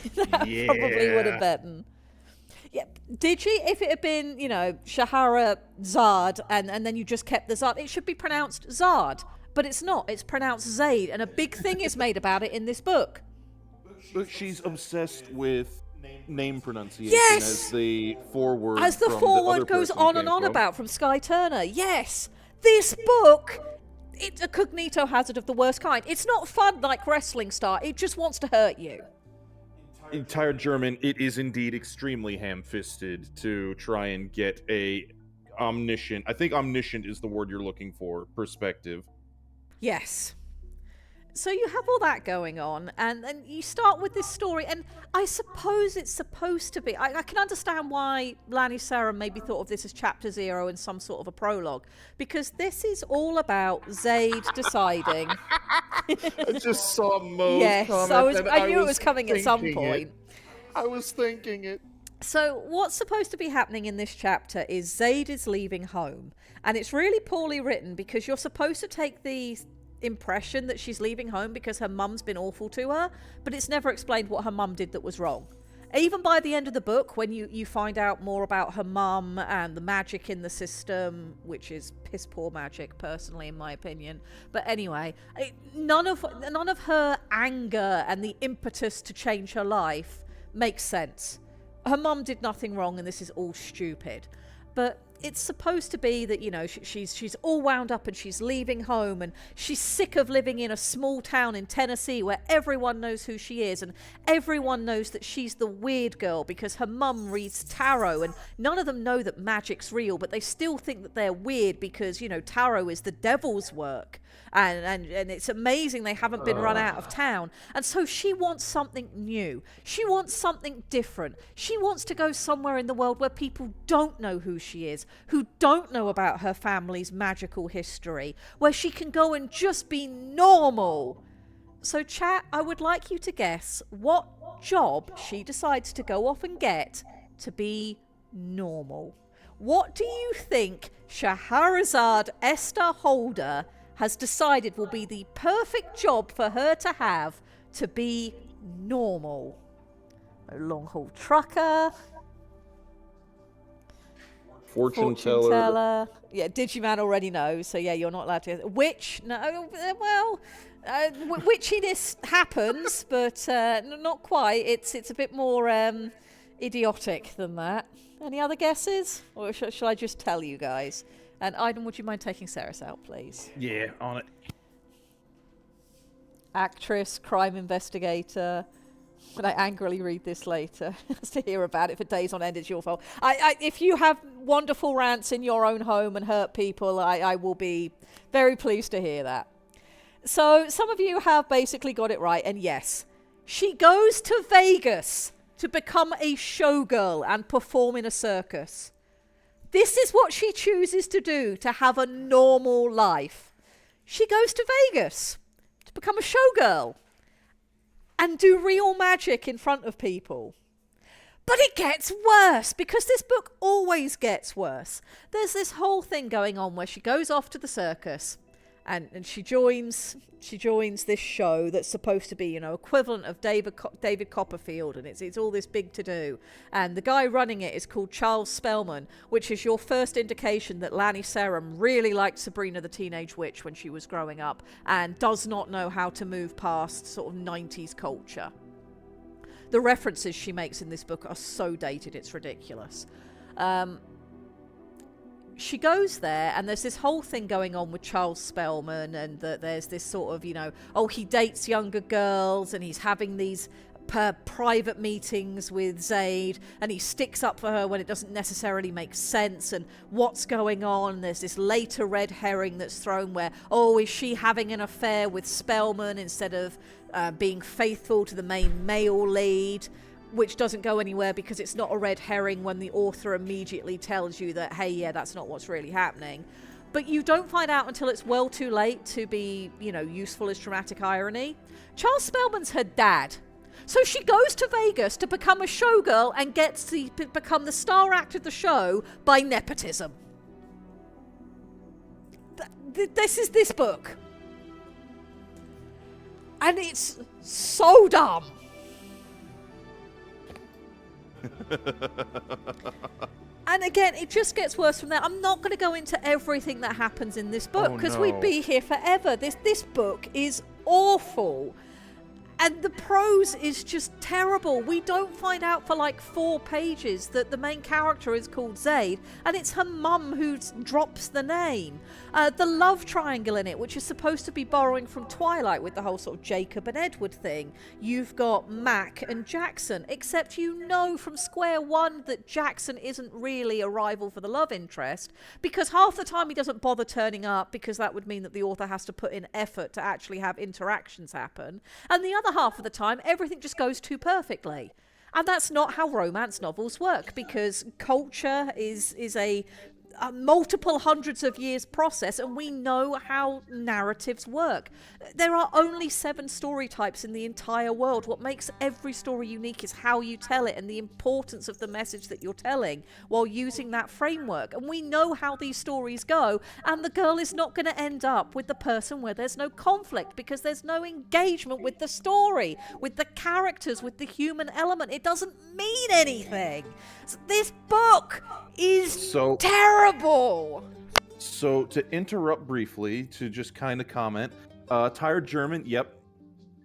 Yeah. Probably would have been. Yeah. Did she? If it had been, Shahara Zard, and then you just kept the Zard, it should be pronounced Zard. But it's not. It's pronounced Zaid, and a big thing is made about it in this book. But she's obsessed with name pronunciation Yes! as the foreword. As the from foreword other goes person on and came on from. about from Sky Turner. Yes! This book, it's a cognito hazard of the worst kind. It's not fun like Wrestling Star. It just wants to hurt you. Entire German, it is indeed extremely ham-fisted to try and get a omniscient, I think omniscient is the word you're looking for, perspective. Yes. So you have all that going on, and then you start with this story, and I suppose it's supposed to be... I can understand why Lanny Sarah maybe thought of this as Chapter 0 and some sort of a prologue, because this is all about Zaid deciding... I just saw Mo's yes, comment, I knew it was coming at some point. I was thinking it. So what's supposed to be happening in this chapter is Zaid is leaving home, and it's really poorly written because you're supposed to take the impression that she's leaving home because her mum's been awful to her, but it's never explained what her mum did that was wrong. Even by the end of the book, when you find out more about her mum and the magic in the system, which is piss poor magic, personally, in my opinion. But anyway, none of her anger and the impetus to change her life makes sense. Her mum did nothing wrong, and this is all stupid. But it's supposed to be that, she's all wound up and she's leaving home, and she's sick of living in a small town in Tennessee where everyone knows who she is, and everyone knows that she's the weird girl because her mum reads tarot, and none of them know that magic's real, but they still think that they're weird because, tarot is the devil's work. And it's amazing they haven't been run out of town. And so she wants something new. She wants something different. She wants to go somewhere in the world where people don't know who she is, who don't know about her family's magical history, where she can go and just be normal. So chat, I would like you to guess what job she decides to go off and get to be normal. What do you think Shahrazad Esther Holder has decided will be the perfect job for her to have to be normal? A long-haul trucker. Fortune teller. Yeah, Digiman already knows, so yeah, you're not allowed to. Witch? No, well, witchiness happens, but not quite. It's a bit more idiotic than that. Any other guesses? Or shall I just tell you guys? And Aiden, would you mind taking Ceres out, please? Yeah, on it. Actress, crime investigator. When I angrily read this later, has to hear about it for days on end, it's your fault. If you have wonderful rants in your own home and hurt people, I will be very pleased to hear that. So some of you have basically got it right, and yes, she goes to Vegas to become a showgirl and perform in a circus. This is what she chooses to do to have a normal life. She goes to Vegas to become a showgirl. and do real magic in front of people. But it gets worse, because this book always gets worse. There's this whole thing going on where she goes off to the circus, and she joins this show that's supposed to be, equivalent of David Copperfield, and it's all this big to do. And the guy running it is called Charles Spellman, which is your first indication that Lanny Serum really liked Sabrina the Teenage Witch when she was growing up, and does not know how to move past sort of 90s culture. The references she makes in this book are so dated, it's ridiculous. She goes there, and there's this whole thing going on with Charles Spellman, and that there's this sort of, he dates younger girls, and he's having these private meetings with Zaid, and he sticks up for her when it doesn't necessarily make sense, and what's going on. There's this later red herring that's thrown where, is she having an affair with Spellman instead of being faithful to the main male lead, which doesn't go anywhere because it's not a red herring when the author immediately tells you that, hey, yeah, that's not what's really happening. But you don't find out until it's well too late to be, useful as dramatic irony. Charles Spellman's her dad. So she goes to Vegas to become a showgirl and gets to become the star actor of the show by nepotism. This is this book. And it's so dumb. And again, it just gets worse from there. I'm not going to go into everything that happens in this book because we'd be here forever. This book is awful. And the prose is just terrible. We don't find out for like 4 pages that the main character is called Zaid, and it's her mum who drops the name. The love triangle in it, which is supposed to be borrowing from Twilight with the whole sort of Jacob and Edward thing. You've got Mac and Jackson, except from square one that Jackson isn't really a rival for the love interest, because half the time he doesn't bother turning up, because that would mean that the author has to put in effort to actually have interactions happen. And the other half of the time, everything just goes too perfectly. And that's not how romance novels work, because culture is a multiple hundreds of years process, and we know how narratives work. There are only 7 story types in the entire world. What makes every story unique is how you tell it and the importance of the message that you're telling while using that framework. And we know how these stories go, and the girl is not going to end up with the person where there's no conflict, because there's no engagement with the story, with the characters, with the human element. It doesn't mean anything. This book is terrible. So to interrupt briefly, to just kind of comment, Tired German, yep.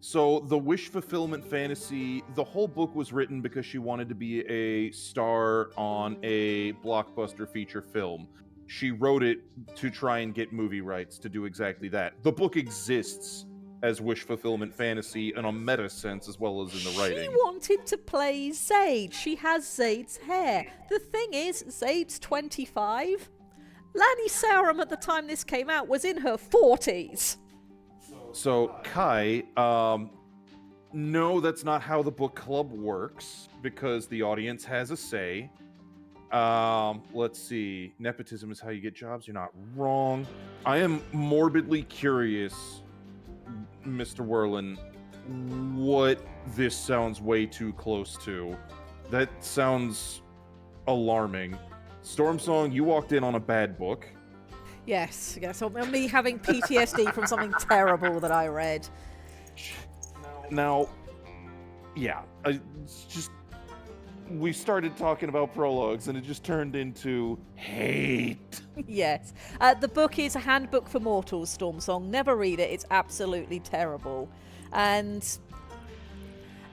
So the wish fulfillment fantasy, the whole book was written because she wanted to be a star on a blockbuster feature film. She wrote it to try and get movie rights to do exactly that. The book exists as wish fulfillment fantasy in a meta sense as well as in the writing. She wanted to play Zaid. She has Zaid's hair. The thing is, Zaid's 25. Lanny Serum at the time this came out was in her 40s. So, Kai, no, that's not how the book club works, because the audience has a say. Let's see. Nepotism is how you get jobs. You're not wrong. I am morbidly curious, Mr. Werlin, what this sounds way too close to. That sounds alarming. Stormsong, you walked in on a bad book. Yes, me having PTSD from something terrible that I read. Now, yeah, we started talking about prologues, and it just turned into hate. Yes. The book is a handbook for mortals, Stormsong. Never read it. It's absolutely terrible. And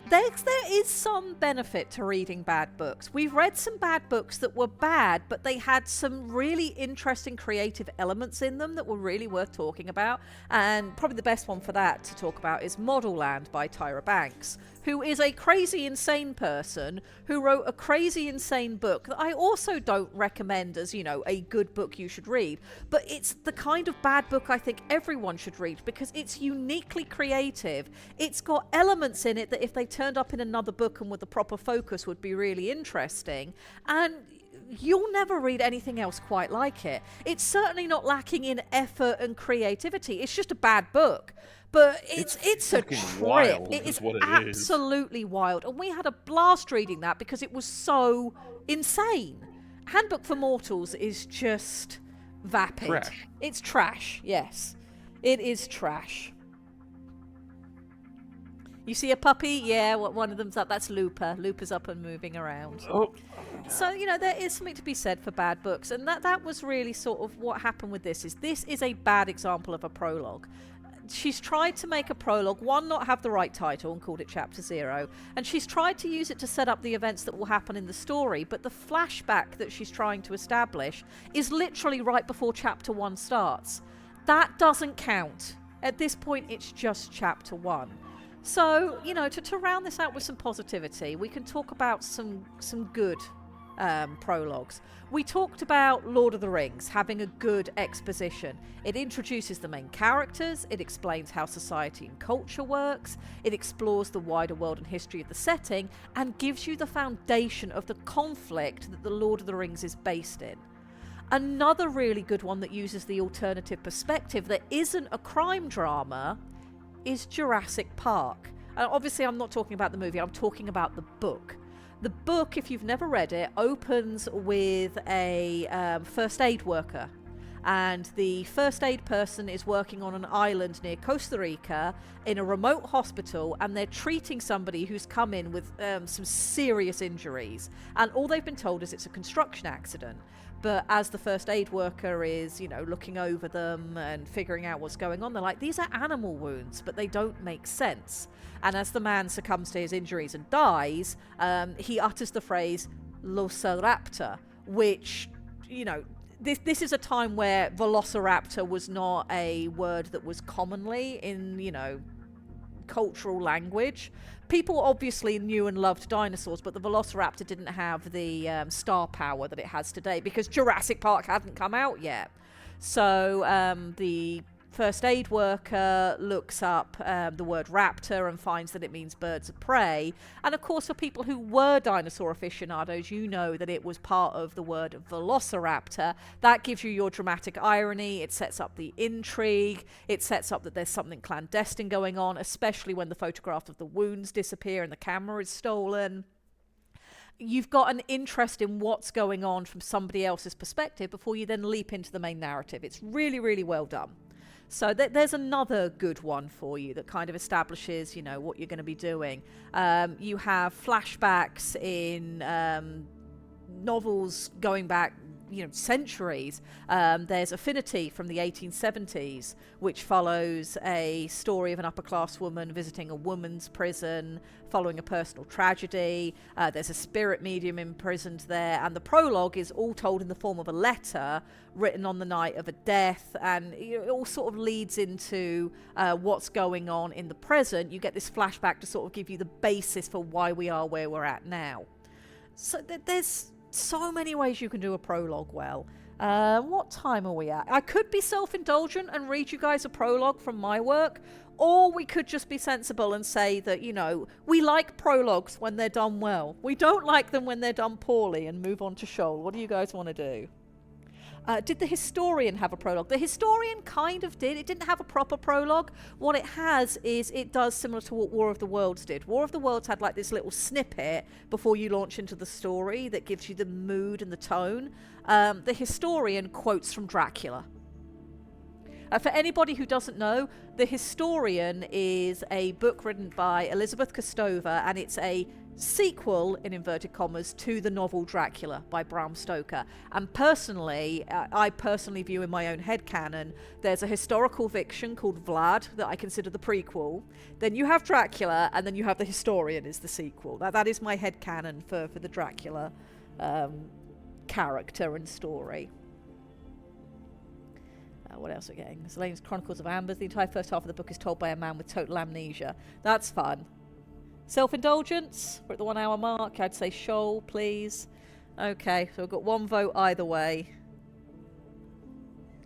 there is some benefit to reading bad books. We've read some bad books that were bad, but they had some really interesting creative elements in them that were really worth talking about. And probably the best one for that to talk about is Model Land by Tyra Banks, who is a crazy, insane person who wrote a crazy, insane book that I also don't recommend as, a good book you should read. But it's the kind of bad book I think everyone should read because it's uniquely creative. It's got elements in it that if they turned up in another book and with the proper focus would be really interesting. And you'll never read anything else quite like it. It's certainly not lacking in effort and creativity. It's just a bad book. But it's a fucking trip. wild It is is what it is. absolutely wild. And we had a blast reading that because it was so insane. Handbook for Mortals is just vapid. Trash. It's trash, yes. It is trash. You see a puppy? Yeah, one of them's up. That's Looper. Looper's up and moving around. Oh. So, you know, there is something to be said for bad books. And that was really sort of what happened with this. This is a bad example of a prologue. She's tried to make a prologue, one, not have the right title and called it Chapter 0, and she's tried to use it to set up the events that will happen in the story, but the flashback that she's trying to establish is literally right before Chapter 1 starts. That doesn't count. At this point, it's just Chapter 1. So, you know, to round this out with some positivity, we can talk about some good prologues. We talked about Lord of the Rings having a good exposition. It introduces the main characters, it explains how society and culture works, it explores the wider world and history of the setting, and gives you the foundation of the conflict that the Lord of the Rings is based in. Another really good one that uses the alternative perspective that isn't a crime drama is Jurassic Park. Obviously, I'm not talking about the movie, I'm talking about the book. The book, if you've never read it, opens with a first aid worker. And the first aid person is working on an island near Costa Rica in a remote hospital, and they're treating somebody who's come in with some serious injuries. And all they've been told is it's a construction accident. But as the first aid worker is, you know, looking over them and figuring out what's going on, they're like, these are animal wounds, but they don't make sense. And as the man succumbs to his injuries and dies, he utters the phrase Velociraptor, which, you know, this is a time where Velociraptor was not a word that was commonly in, you know, cultural language. People obviously knew and loved dinosaurs, but the Velociraptor didn't have the star power that it has today because Jurassic Park hadn't come out yet. So the first aid worker looks up the word raptor and finds that it means birds of prey. And of course, for people who were dinosaur aficionados, you know that it was part of the word velociraptor. That gives you your dramatic irony. It sets up the intrigue. It sets up that there's something clandestine going on, especially when the photograph of the wounds disappear and the camera is stolen. You've got an interest in what's going on from somebody else's perspective before you then leap into the main narrative. It's really, really well done. So there's another good one for you that kind of establishes, you know, what you're going to be doing. You have flashbacks in novels going back, you know, centuries. There's Affinity from the 1870s, which follows a story of an upper-class woman visiting a woman's prison following a personal tragedy. There's a spirit medium imprisoned there, and the prologue is all told in the form of a letter written on the night of a death, and it all sort of leads into what's going on in the present. You get this flashback to sort of give you the basis for why we are where we're at now. So there's so many ways you can do a prologue well. What time are we at? I could be self-indulgent and read you guys a prologue from my work, or we could just be sensible and say that, you know, we like prologues when they're done well. We don't like them when they're done poorly, and move on to Shoal. What do you guys want to do? Did the Historian have a prologue? The Historian kind of did. It didn't have a proper prologue. What it has is it does similar to what War of the Worlds did. War of the Worlds had like this little snippet before you launch into the story that gives you the mood and the tone. The Historian quotes from Dracula. For anybody who doesn't know, The Historian is a book written by Elizabeth Kostova, and it's a sequel, in inverted commas, to the novel Dracula by Bram Stoker. And personally, I personally view in my own headcanon, there's a historical fiction called Vlad that I consider the prequel. Then you have Dracula, and then you have The Historian is the sequel. That is my headcanon for the Dracula character and story. What else are we getting? Miscellaneous Chronicles of Ambers. The entire first half of the book is told by a man with total amnesia. That's fun. Self-indulgence. We're at the 1 hour mark. I'd say Shoal, please. Okay, so we've got one vote either way.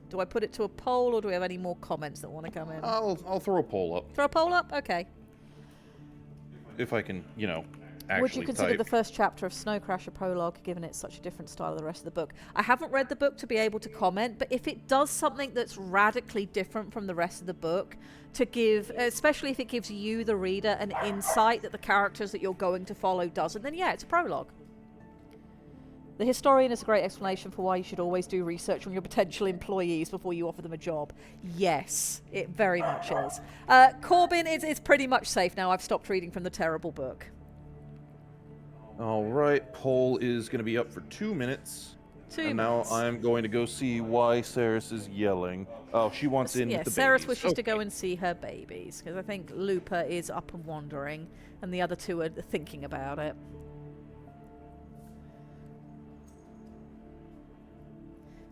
Do I put it to a poll, or do we have any more comments that want to come in? I'll throw a poll up. Throw a poll up? Okay. If I can, you know, actually Would you consider type. the first chapter of Snow Crash a prologue, given it's such a different style of the rest of the book? I haven't read the book to be able to comment, but if it does something that's radically different from the rest of the book, to give, especially if it gives you, the reader, an insight that the characters that you're going to follow doesn't, then yeah, it's a prologue. The historian is a great explanation for why you should always do research on your potential employees before you offer them a job. Yes, it very much is. Corbin, it's pretty much safe now. I've stopped reading from the terrible book. All right, poll is going to be up for 2 minutes. 2 and minutes. now I'm going to go see why Saris is yelling. Oh, she wants in with the Saris babies. wishes to go and see her babies, because I think Lupa is up and wandering, and the other two are thinking about it.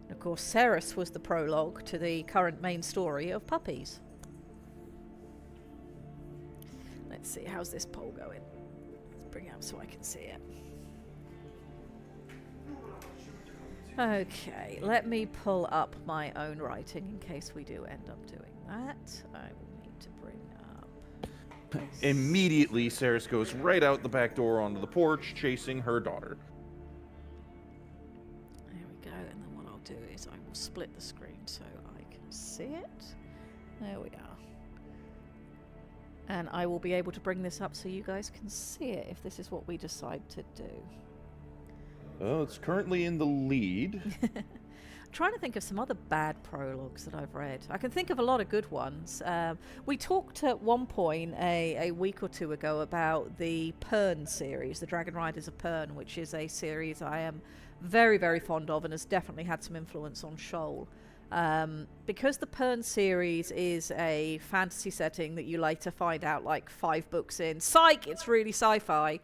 And of course, Saris was the prologue to the current main story of Puppies. Let's see, how's this poll going? Let's bring it up so I can see it. Okay, let me pull up my own writing in case we do end up doing that. I will need to bring up... Immediately, Saris goes right out the back door onto the porch, chasing her daughter. There we go, and then what I'll do is I will split the screen so I can see it. There we are. And I will be able to bring this up so you guys can see it if this is what we decide to do. Oh, it's currently in the lead. I'm trying to think of some other bad prologues that I've read. I can think of a lot of good ones. We talked at one point a week or two ago about the Pern series, the Dragon Riders of Pern, which is a series I am very, very fond of and has definitely had some influence on Shoal. Because the Pern series is a fantasy setting that you later find out like 5 books in. Psych! It's really sci-fi.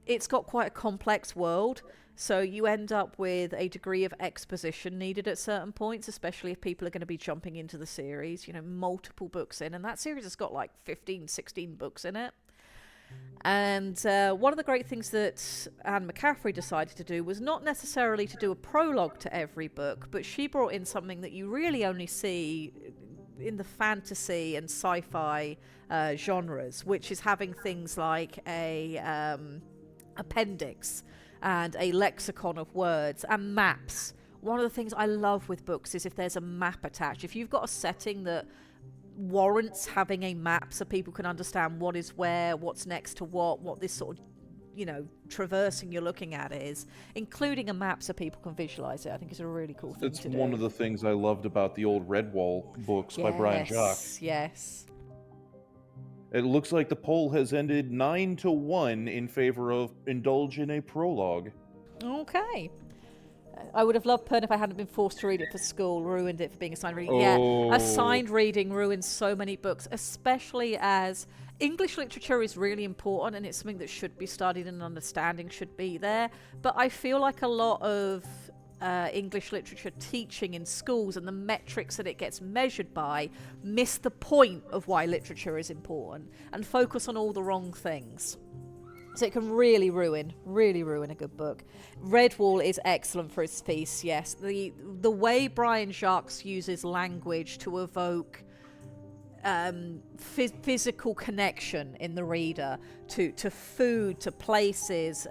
It's got quite a complex world, so you end up with a degree of exposition needed at certain points, especially if people are going to be jumping into the series, you know, multiple books in, and that series has got like 15, 16 books in it. And one of the great things that Anne McCaffrey decided to do was not necessarily to do a prologue to every book, but she brought in something that you really only see in the fantasy and sci-fi genres, which is having things like a appendix and a lexicon of words and maps. One of the things I love with books is if there's a map attached. If you've got a setting that warrants having a map so people can understand what is where, what's next to what this sort of, you know, traversing you're looking at is, including a map so people can visualize it, I think is a really cool thing to do. It's one of the things I loved about the old Redwall books by Brian Jacques. Yes. It looks like the poll has ended 9-1 in favor of indulge in a prologue. Okay. I would have loved Pern if I hadn't been forced to read it for school, ruined it for being assigned reading. Oh. Yeah, assigned reading ruins so many books, especially as English literature is really important and it's something that should be studied and understanding should be there. But I feel like a lot of English literature teaching in schools and the metrics that it gets measured by miss the point of why literature is important and focus on all the wrong things. So it can really ruin a good book. Redwall is excellent for its piece, yes. The way Brian Jacques uses language to evoke physical connection in the reader to food, to places.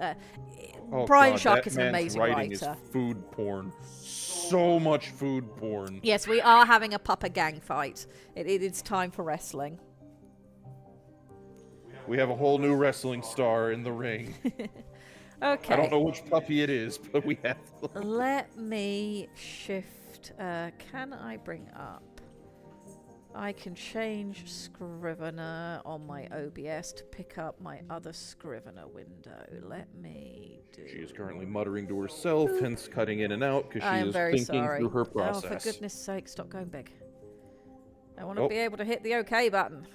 Brian Jacques is an amazing writing writer. Is food porn. So much food porn. Yes, we are having a Puppa gang fight. It's time for wrestling. We have a whole new wrestling star in the ring. Okay. I don't know which puppy it is, but we have... Let me shift. Can I bring up? I can change Scrivener on my OBS to pick up my other Scrivener window. Let me do... She is currently muttering to herself, hence cutting in and out, because she is very thinking sorry. through her Oh, process. for goodness sake, stop going big. I want to be able to hit the OK button.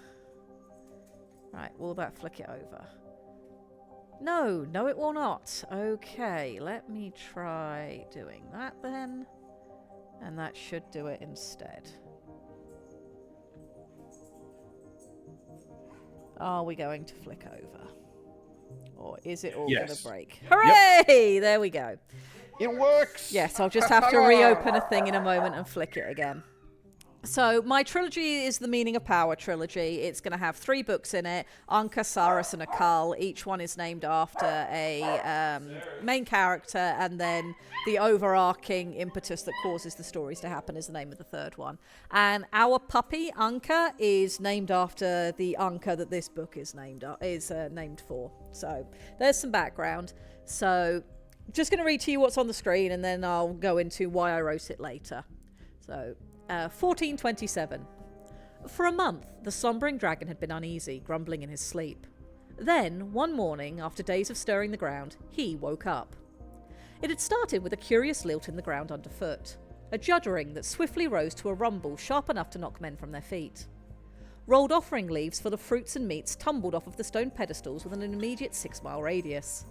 Right, will that flick it over? No, it will not. Okay, let me try doing that then. And that should do it instead. Are we going to flick over? Or is it all going to break? Hooray! Yep. There we go. It works! Yes, I'll just have to reopen a thing in a moment and flick it again. So my trilogy is the Meaning of Power trilogy. It's going to have 3 books in it: Anka, Saras, and Akal. Each one is named after a main character, and then the overarching impetus that causes the stories to happen is the name of the 3rd one. And our puppy Anka is named after the Anka that this book is named for. So there's some background. So just going to read to you what's on the screen, and then I'll go into why I wrote it later. So 1427. For a month, the slumbering dragon had been uneasy, grumbling in his sleep. Then, one morning, after days of stirring the ground, he woke up. It had started with a curious lilt in the ground underfoot, a juddering that swiftly rose to a rumble sharp enough to knock men from their feet. Rolled offering leaves full of fruits and meats tumbled off of the stone pedestals within an immediate 6-mile radius.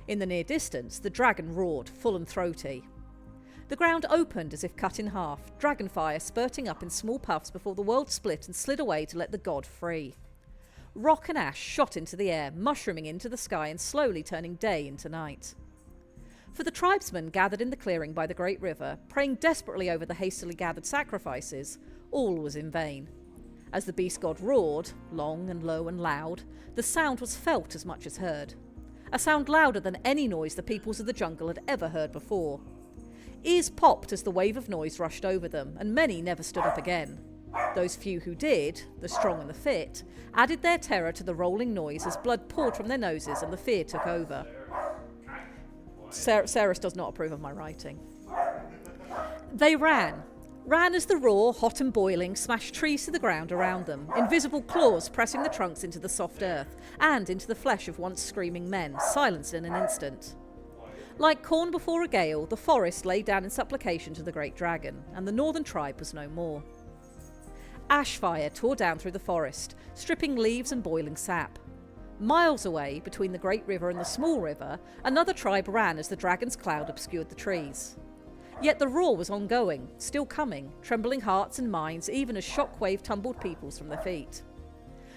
In the near distance, the dragon roared, full and throaty. The ground opened as if cut in half, dragonfire spurting up in small puffs before the world split and slid away to let the god free. Rock and ash shot into the air, mushrooming into the sky and slowly turning day into night. For the tribesmen gathered in the clearing by the great river, praying desperately over the hastily gathered sacrifices, all was in vain. As the beast god roared, long and low and loud, the sound was felt as much as heard. A sound louder than any noise the peoples of the jungle had ever heard before. Ears popped as the wave of noise rushed over them, and many never stood up again. Those few who did, the strong and the fit, added their terror to the rolling noise as blood poured from their noses and the fear took over. Ceres does not approve of my writing. They ran as the roar, hot and boiling, smashed trees to the ground around them, invisible claws pressing the trunks into the soft earth and into the flesh of once screaming men, silenced in an instant. Like corn before a gale, the forest lay down in supplication to the great dragon, and the northern tribe was no more. Ash fire tore down through the forest, stripping leaves and boiling sap. Miles away, between the great river and the small river, another tribe ran as the dragon's cloud obscured the trees. Yet the roar was ongoing, still coming, trembling hearts and minds even as shockwave tumbled peoples from their feet.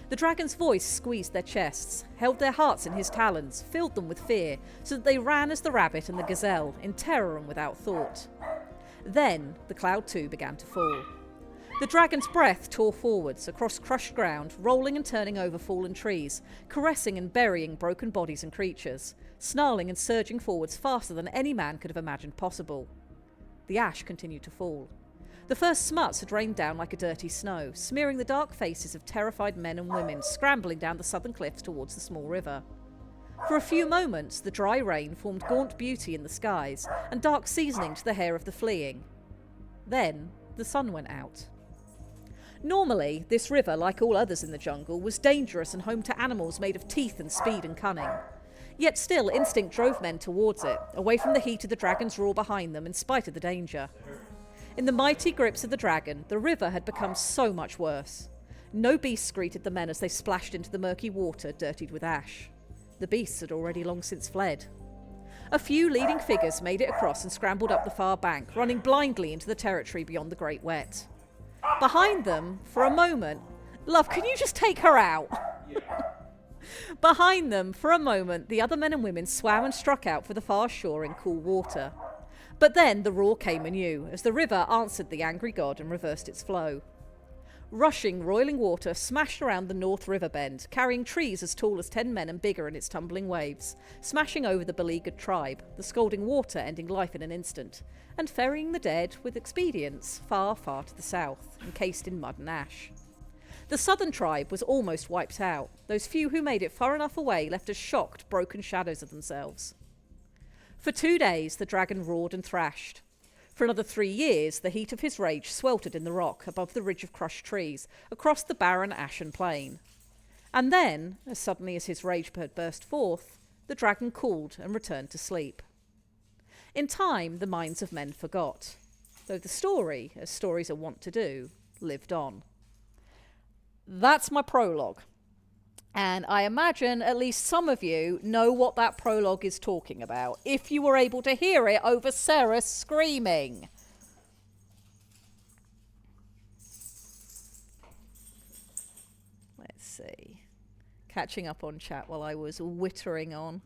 The dragon's voice squeezed their chests, held their hearts in his talons, filled them with fear, so that they ran as the rabbit and the gazelle, in terror and without thought. Then the cloud too began to fall. The dragon's breath tore forwards, across crushed ground, rolling and turning over fallen trees, caressing and burying broken bodies and creatures, snarling and surging forwards faster than any man could have imagined possible. The ash continued to fall. The first smuts had rained down like a dirty snow, smearing the dark faces of terrified men and women scrambling down the southern cliffs towards the small river. For a few moments, the dry rain formed gaunt beauty in the skies and dark seasoning to the hair of the fleeing. Then the sun went out. Normally, this river, like all others in the jungle, was dangerous and home to animals made of teeth and speed and cunning. Yet still, instinct drove men towards it, away from the heat of the dragon's roar behind them in spite of the danger. In the mighty grips of the dragon, the river had become so much worse. No beasts greeted the men as they splashed into the murky water dirtied with ash. The beasts had already long since fled. A few leading figures made it across and scrambled up the far bank, running blindly into the territory beyond the Great Wet. Behind them, for a moment... Love, can you just take her out? Behind them, for a moment, the other men and women swam and struck out for the far shore in cool water. But then the roar came anew, as the river answered the angry god and reversed its flow. Rushing, roiling water smashed around the north river bend, carrying trees as tall as 10 men and bigger in its tumbling waves, smashing over the beleaguered tribe, the scalding water ending life in an instant, and ferrying the dead, with expedience, far, far to the south, encased in mud and ash. The southern tribe was almost wiped out. Those few who made it far enough away left as shocked, broken shadows of themselves. For 2 days, the dragon roared and thrashed. For another 3 years, the heat of his rage sweltered in the rock above the ridge of crushed trees, across the barren ashen plain. And then, as suddenly as his rage had burst forth, the dragon cooled and returned to sleep. In time, the minds of men forgot, though the story, as stories are wont to do, lived on. That's my prologue. And I imagine at least some of you know what that prologue is talking about, if you were able to hear it over Sarah screaming. Let's see. Catching up on chat while I was wittering on.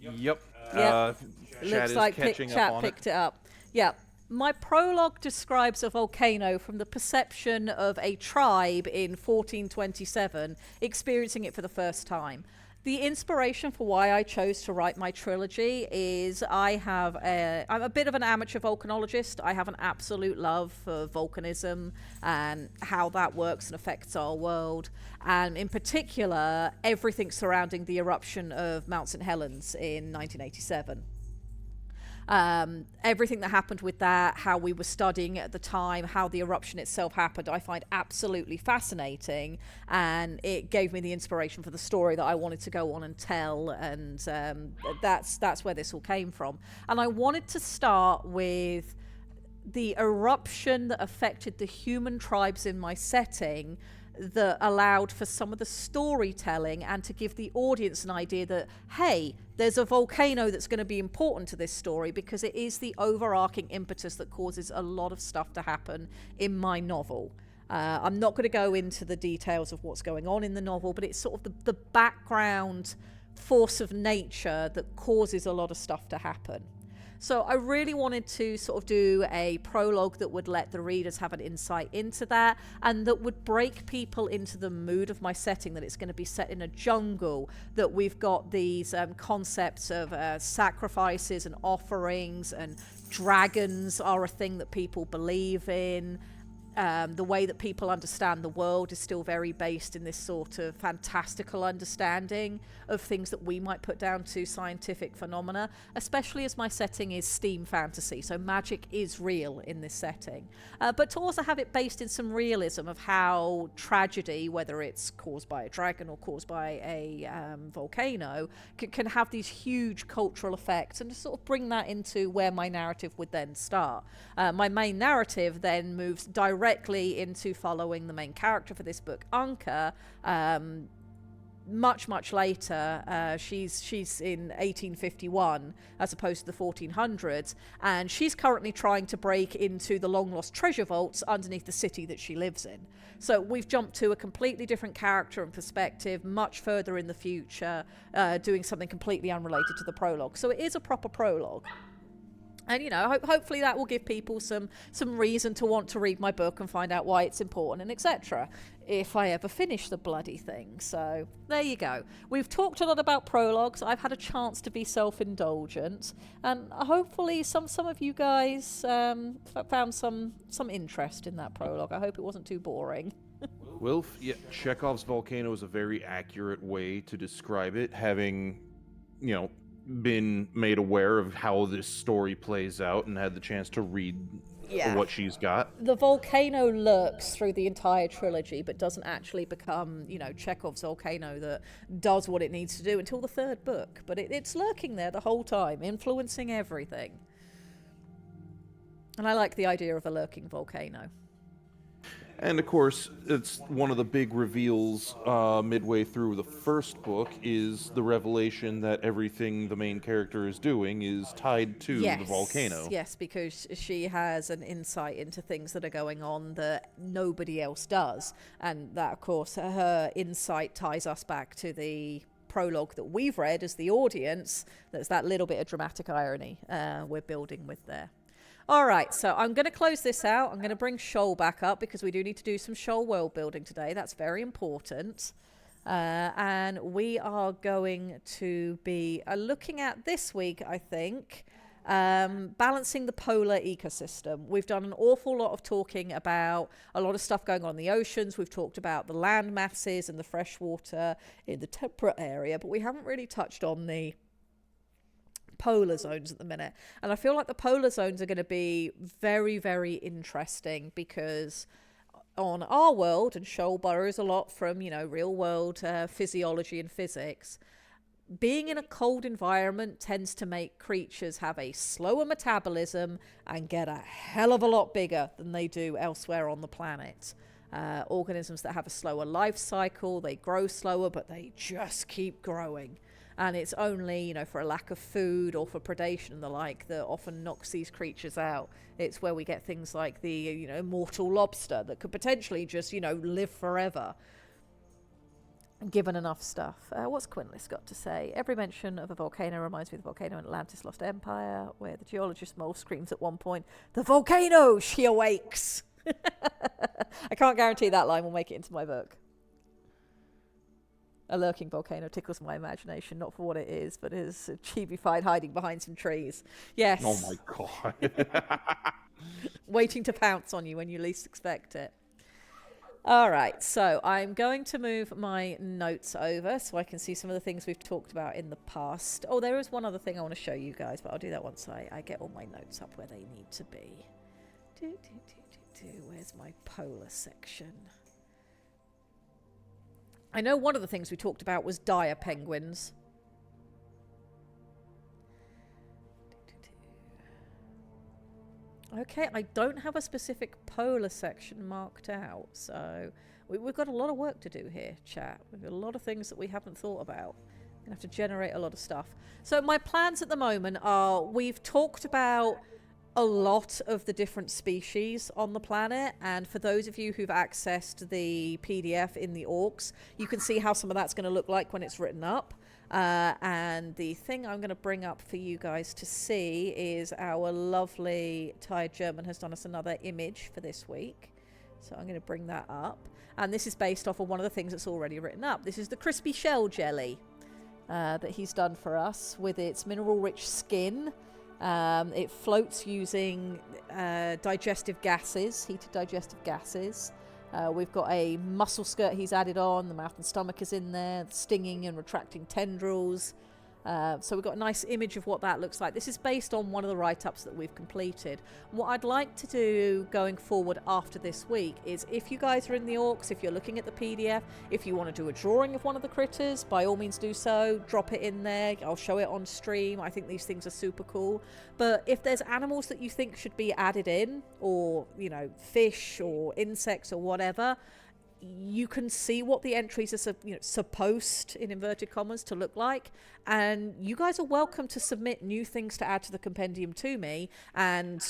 Yep. Yep. Chat Looks is like catching chat up on picked it up. Yep. My prologue describes a volcano from the perception of a tribe in 1427 experiencing it for the first time. The inspiration for why I chose to write my trilogy is I'm a bit of an amateur volcanologist. I have an absolute love for volcanism and how that works and affects our world. And in particular, everything surrounding the eruption of Mount St. Helens in 1987. Everything that happened with that, how we were studying it at the time, how the eruption itself happened, I find absolutely fascinating, and it gave me the inspiration for the story that I wanted to go on and tell, and that's where this all came from. And I wanted to start with the eruption that affected the human tribes in my setting, that allowed for some of the storytelling and to give the audience an idea that, hey, there's a volcano that's going to be important to this story, because it is the overarching impetus that causes a lot of stuff to happen in my novel. I'm not going to go into the details of what's going on in the novel, but it's sort of the background force of nature that causes a lot of stuff to happen. So I really wanted to sort of do a prologue that would let the readers have an insight into that, and that would break people into the mood of my setting, that it's going to be set in a jungle, that we've got these concepts of sacrifices and offerings, and dragons are a thing that people believe in. The way that people understand the world is still very based in this sort of fantastical understanding of things that we might put down to scientific phenomena, especially as my setting is steam fantasy, so magic is real in this setting. But to also have it based in some realism of how tragedy, whether it's caused by a dragon or caused by a volcano, can have these huge cultural effects, and to sort of bring that into where my narrative would then start. My main narrative then moves directly into following the main character for this book, Anka, much later. She's in 1851 as opposed to the 1400s, and she's currently trying to break into the long lost treasure vaults underneath the city that she lives in. So we've jumped to a completely different character and perspective, much further in the future, doing something completely unrelated to the prologue. So it is a proper prologue. And, you know, hopefully that will give people some reason to want to read my book and find out why it's important and etc. if I ever finish the bloody thing. So there you go. We've talked a lot about prologues. I've had a chance to be self-indulgent, and hopefully some of you guys found some interest in that prologue. I hope it wasn't too boring. Well, yeah, Chekhov's volcano is a very accurate way to describe it, having, you know, been made aware of how this story plays out and had the chance to read what she's got. The volcano lurks through the entire trilogy, but doesn't actually become, you know, Chekhov's volcano that does what it needs to do until the third book. But it's lurking there the whole time, influencing everything. And I like the idea of a lurking volcano. And of course, it's one of the big reveals midway through the first book is the revelation that everything the main character is doing is tied to the volcano. Yes, because she has an insight into things that are going on that nobody else does. And that, of course, her insight ties us back to the prologue that we've read as the audience. There's that little bit of dramatic irony we're building with there. All right, so I'm going to close this out. I'm going to bring Shoal back up because we do need to do some Shoal world building today. That's very important. And we are going to be looking at this week, I think, balancing the polar ecosystem. We've done an awful lot of talking about a lot of stuff going on in the oceans. We've talked about the land masses and the freshwater in the temperate area, but we haven't really touched on the polar zones at the minute, and I feel like the polar zones are going to be very, very interesting because on our world, and Shoal borrows a lot from, you know, real world physiology and physics, being in a cold environment tends to make creatures have a slower metabolism and get a hell of a lot bigger than they do elsewhere on the planet. Organisms that have a slower life cycle, they grow slower, but they just keep growing. And it's only, you know, for a lack of food or for predation and the like that often knocks these creatures out. It's where we get things like the, you know, immortal lobster that could potentially just, you know, live forever. given enough stuff. What's Quinlis got to say? Every mention of a volcano reminds me of the volcano in Atlantis Lost Empire, where the geologist Mole screams at one point, "The volcano!" She awakes. I can't guarantee that line will make it into my book. A lurking volcano tickles my imagination, not for what it is, but as a chibi-fied hiding behind some trees. Yes. Oh my god. Waiting to pounce on you when you least expect it. All right, so I'm going to move my notes over so I can see some of the things we've talked about in the past. Oh, there is one other thing I want to show you guys, but I'll do that once I get all my notes up where they need to be. Where's my polar section? I know one of the things we talked about was dire penguins. Okay, I don't have a specific polar section marked out, so we've got a lot of work to do here, chat. We've got a lot of things that we haven't thought about. We're going to have to generate a lot of stuff. So my plans at the moment are, we've talked about a lot of the different species on the planet, and for those of you who've accessed the PDF in the orcs, you can see how some of that's going to look like when it's written up. And the thing I'm going to bring up for you guys to see is our lovely Tired German has done us another image for this week. So I'm going to bring that up. And this is based off of one of the things that's already written up. This is the crispy shell jelly that he's done for us with its mineral-rich skin. It floats using digestive gases, heated digestive gases. We've got a muscle skirt he's added on, the mouth and stomach is in there, the stinging and retracting tendrils. So we've got a nice image of what that looks like. This is based on one of the write-ups that we've completed. What I'd like to do going forward after this week is, if you guys are in the orcs, if you're looking at the PDF, if you want to do a drawing of one of the critters, by all means do so. Drop it in there. I'll show it on stream. I think these things are super cool. But if there's animals that you think should be added in, or, you know, fish or insects or whatever, you can see what the entries are supposed, in inverted commas, to look like, and you guys are welcome to submit new things to add to the compendium to me. And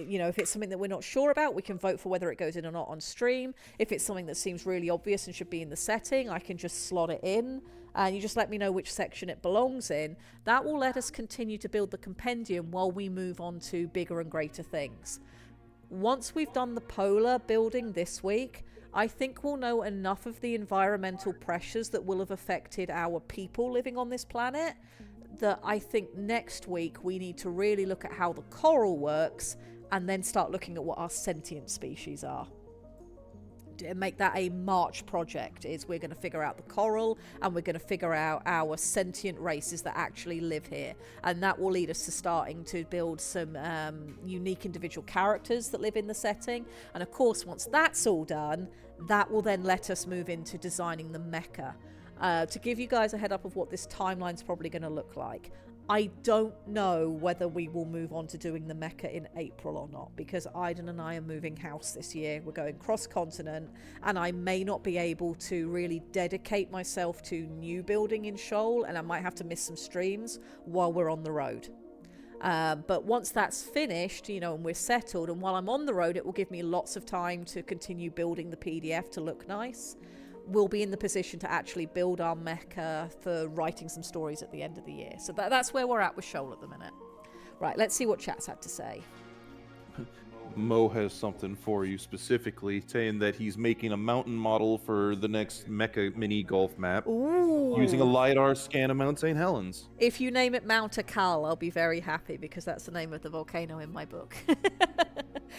you know, if it's something that we're not sure about, we can vote for whether it goes in or not on stream. If it's something that seems really obvious and should be in the setting, I can just slot it in, and you just let me know which section it belongs in. That will let us continue to build the compendium while we move on to bigger and greater things. Once we've done the polar building this week, I think we'll know enough of the environmental pressures that will have affected our people living on this planet that I think next week we need to really look at how the coral works, and then start looking at what our sentient species are. And make that a March project. Is we're going to figure out the coral, and we're going to figure out our sentient races that actually live here, and that will lead us to starting to build some unique individual characters that live in the setting. And of course, once that's all done, that will then let us move into designing the mecha. To give you guys a head up of what this timeline's probably going to look like, I don't know whether we will move on to doing the mecha in April or not, because Aiden and I are moving house this year. We're going cross-continent, and I may not be able to really dedicate myself to new building in Shoal, and I might have to miss some streams while we're on the road. But once that's finished, you know, and we're settled, and while I'm on the road, it will give me lots of time to continue building the PDF to look nice. We'll be in the position to actually build our mecha for writing some stories at the end of the year. So that's where we're at with Shoal at the minute. Right, let's see what chat's had to say. Mo has something for you specifically, saying that he's making a mountain model for the next mecha mini golf map. Ooh. Using a LiDAR scan of Mount St. Helens. If you name it Mount Akal, I'll be very happy, because that's the name of the volcano in my book.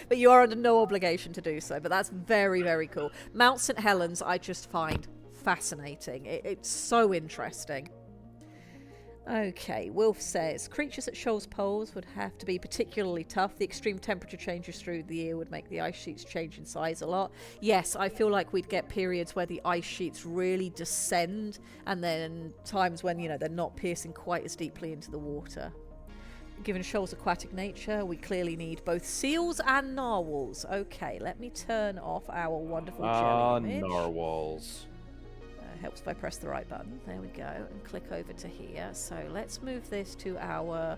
But you are under no obligation to do so. But that's very, very cool. Mount St. Helens I just find fascinating. It's so interesting. Okay, Wilf says, creatures at Shoal's poles would have to be particularly tough. The extreme temperature changes through the year would make the ice sheets change in size a lot. Yes, I feel like we'd get periods where the ice sheets really descend, and then times when, you know, they're not piercing quite as deeply into the water. Given Shoal's aquatic nature, we clearly need both seals and narwhals. Okay, let me turn off our wonderful jelly image. Narwhals. Helps if I press the right button. There we go, and click over to here. So let's move this to our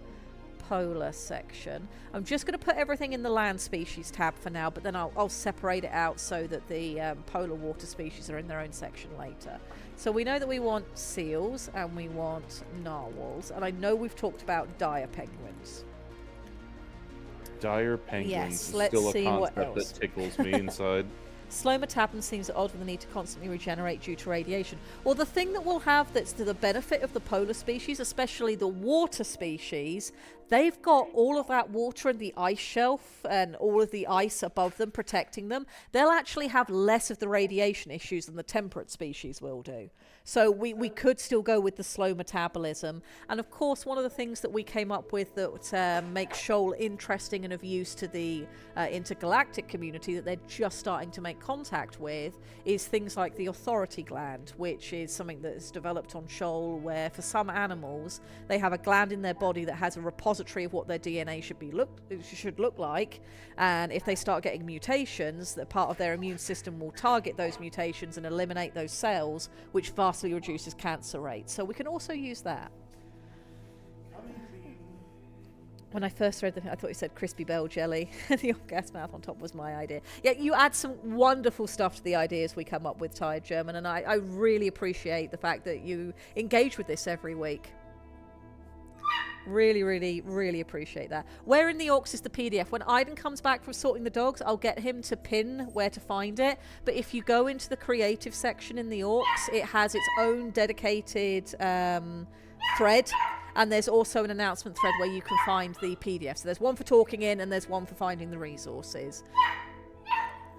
polar section. I'm just going to put everything in the land species tab for now, but then I'll separate it out so that the polar water species are in their own section later. So we know that we want seals and we want narwhals, and I know we've talked about dire penguins. Dire penguins Yes, is let's still a see what concept else. that tickles me inside. Slow metabolism seems at odds with the need to constantly regenerate due to radiation. Well, the thing that we'll have that's to the benefit of the polar species, especially the water species, they've got all of that water and the ice shelf and all of the ice above them protecting them. They'll actually have less of the radiation issues than the temperate species will do. So we could still go with the slow metabolism. And of course, one of the things that we came up with that makes Shoal interesting and of use to the intergalactic community that they're just starting to make contact with is things like the authority gland, which is something that is developed on Shoal, where for some animals, they have a gland in their body that has a repository of what their DNA should look like. And if they start getting mutations, that part of their immune system will target those mutations and eliminate those cells, which vastly reduces cancer rates. So we can also use that. When I first read I thought you said crispy bell jelly. The gas mouth on top was my idea. Yeah, you add some wonderful stuff to the ideas we come up with, Tired German, and I really appreciate the fact that you engage with this every week. Really, really, really appreciate that. Where in the Orcs is the PDF? When Aiden comes back from sorting the dogs, I'll get him to pin where to find it. But if you go into the creative section in the Orcs, it has its own dedicated thread. And there's also an announcement thread where you can find the PDF. So there's one for talking in and there's one for finding the resources.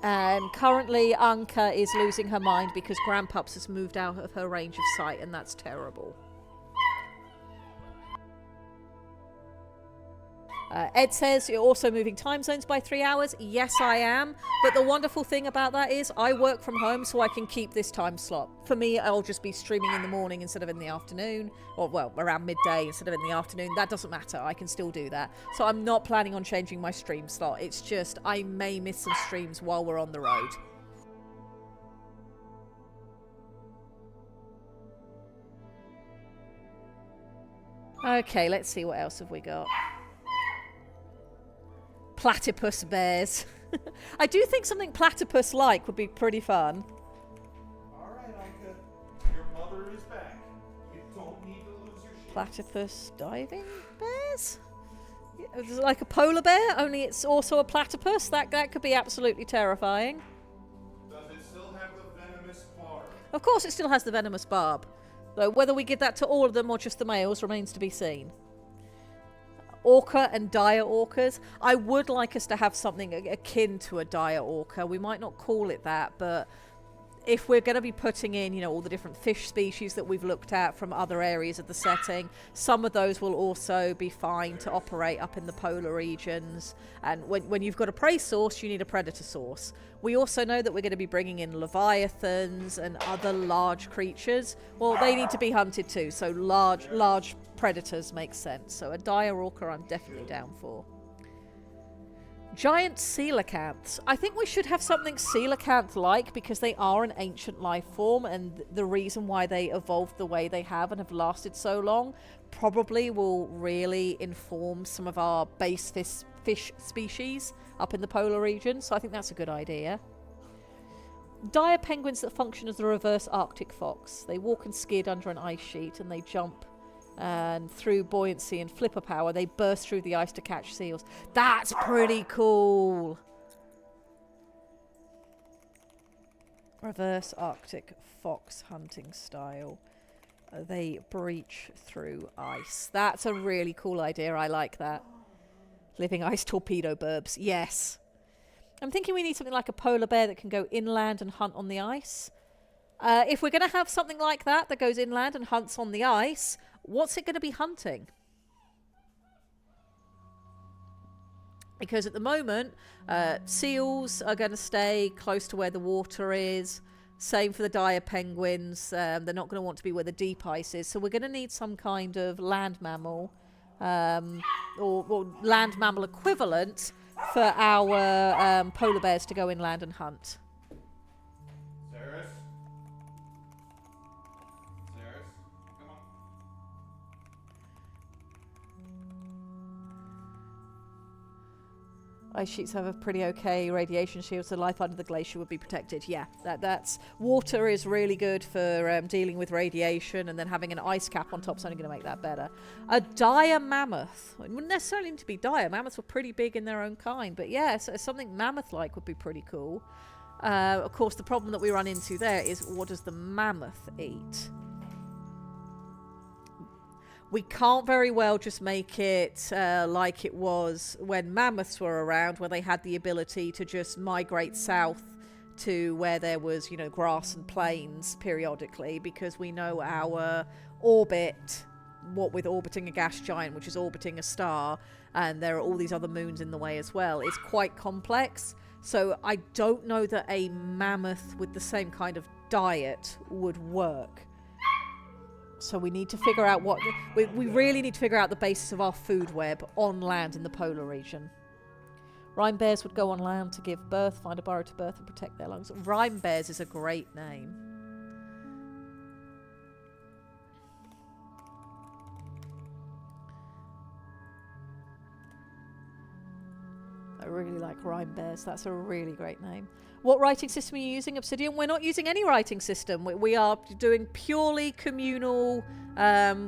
And currently Anka is losing her mind because Grandpups has moved out of her range of sight, and that's terrible. Ed says you're also moving time zones by 3 hours. Yes, I am. But the wonderful thing about that is I work from home, so I can keep this time slot. For me, I'll just be streaming in the morning instead of in the afternoon, or well, around midday instead of in the afternoon. That doesn't matter. I can still do that. So I'm not planning on changing my stream slot. It's just I may miss some streams while we're on the road. Okay, let's see what else have we got. Platypus bears. I do think something platypus-like would be pretty fun. Alright, Anka. Your mother is back. You don't need to lose your shit. Platypus diving bears? Yeah, it's like a polar bear, only it's also a platypus. That could be absolutely terrifying. Does it still have the venomous barb? Of course it still has the venomous barb. Though whether we give that to all of them or just the males remains to be seen. Orca and dire orcas. I would like us to have something akin to a dire orca. We might not call it that, but if we're going to be putting in, you know, all the different fish species that we've looked at from other areas of the setting, some of those will also be fine to operate up in the polar regions. And when you've got a prey source, you need a predator source. We also know that we're going to be bringing in leviathans and other large creatures. Well, they need to be hunted too, so large predators make sense. So a dire orca I'm definitely down for. Giant coelacanths. I think we should have something coelacanth-like because they are an ancient life form, and the reason why they evolved the way they have and have lasted so long probably will really inform some of our base fish species up in the polar region, so I think that's a good idea. Dire penguins that function as the reverse Arctic fox. They walk and skid under an ice sheet, and they jump, and through buoyancy and flipper power they burst through the ice to catch seals. That's pretty cool. Reverse Arctic fox hunting style. They breach through ice. That's a really cool idea. I like that. Living ice torpedo burbs. Yes. I'm thinking we need something like a polar bear that can go inland and hunt on the ice. If we're going to have something like that that goes inland and hunts on the ice, what's it going to be hunting? Because at the moment, seals are going to stay close to where the water is. Same for the dire penguins. They're not going to want to be where the deep ice is. So we're going to need some kind of land mammal, or land mammal equivalent for our polar bears to go inland and hunt. Saris? Saris? Come Ice sheets have a pretty okay radiation shield, so life under the glacier would be protected. Yeah, that's water is really good for dealing with radiation, and then having an ice cap on top is only going to make that better. A dire mammoth. It wouldn't necessarily need to be dire. Mammoths were pretty big in their own kind, but yeah, so something mammoth-like would be pretty cool. Of course, the problem that we run into there is, what does the mammoth eat? We can't very well just make it like it was when mammoths were around, where they had the ability to just migrate south to where there was, you know, grass and plains periodically, because we know our orbit, what with orbiting a gas giant, which is orbiting a star, and there are all these other moons in the way as well, is quite complex. So I don't know that a mammoth with the same kind of diet would work. So we need to figure out what... We really need to figure out the basis of our food web on land in the polar region. Rhine bears would go on land to give birth, find a burrow to birth and protect their lungs. Rhine bears is a great name. I really like rhyme bears. That's a really great name. What writing system are you using? Obsidian? We're not using any writing system. We are doing purely communal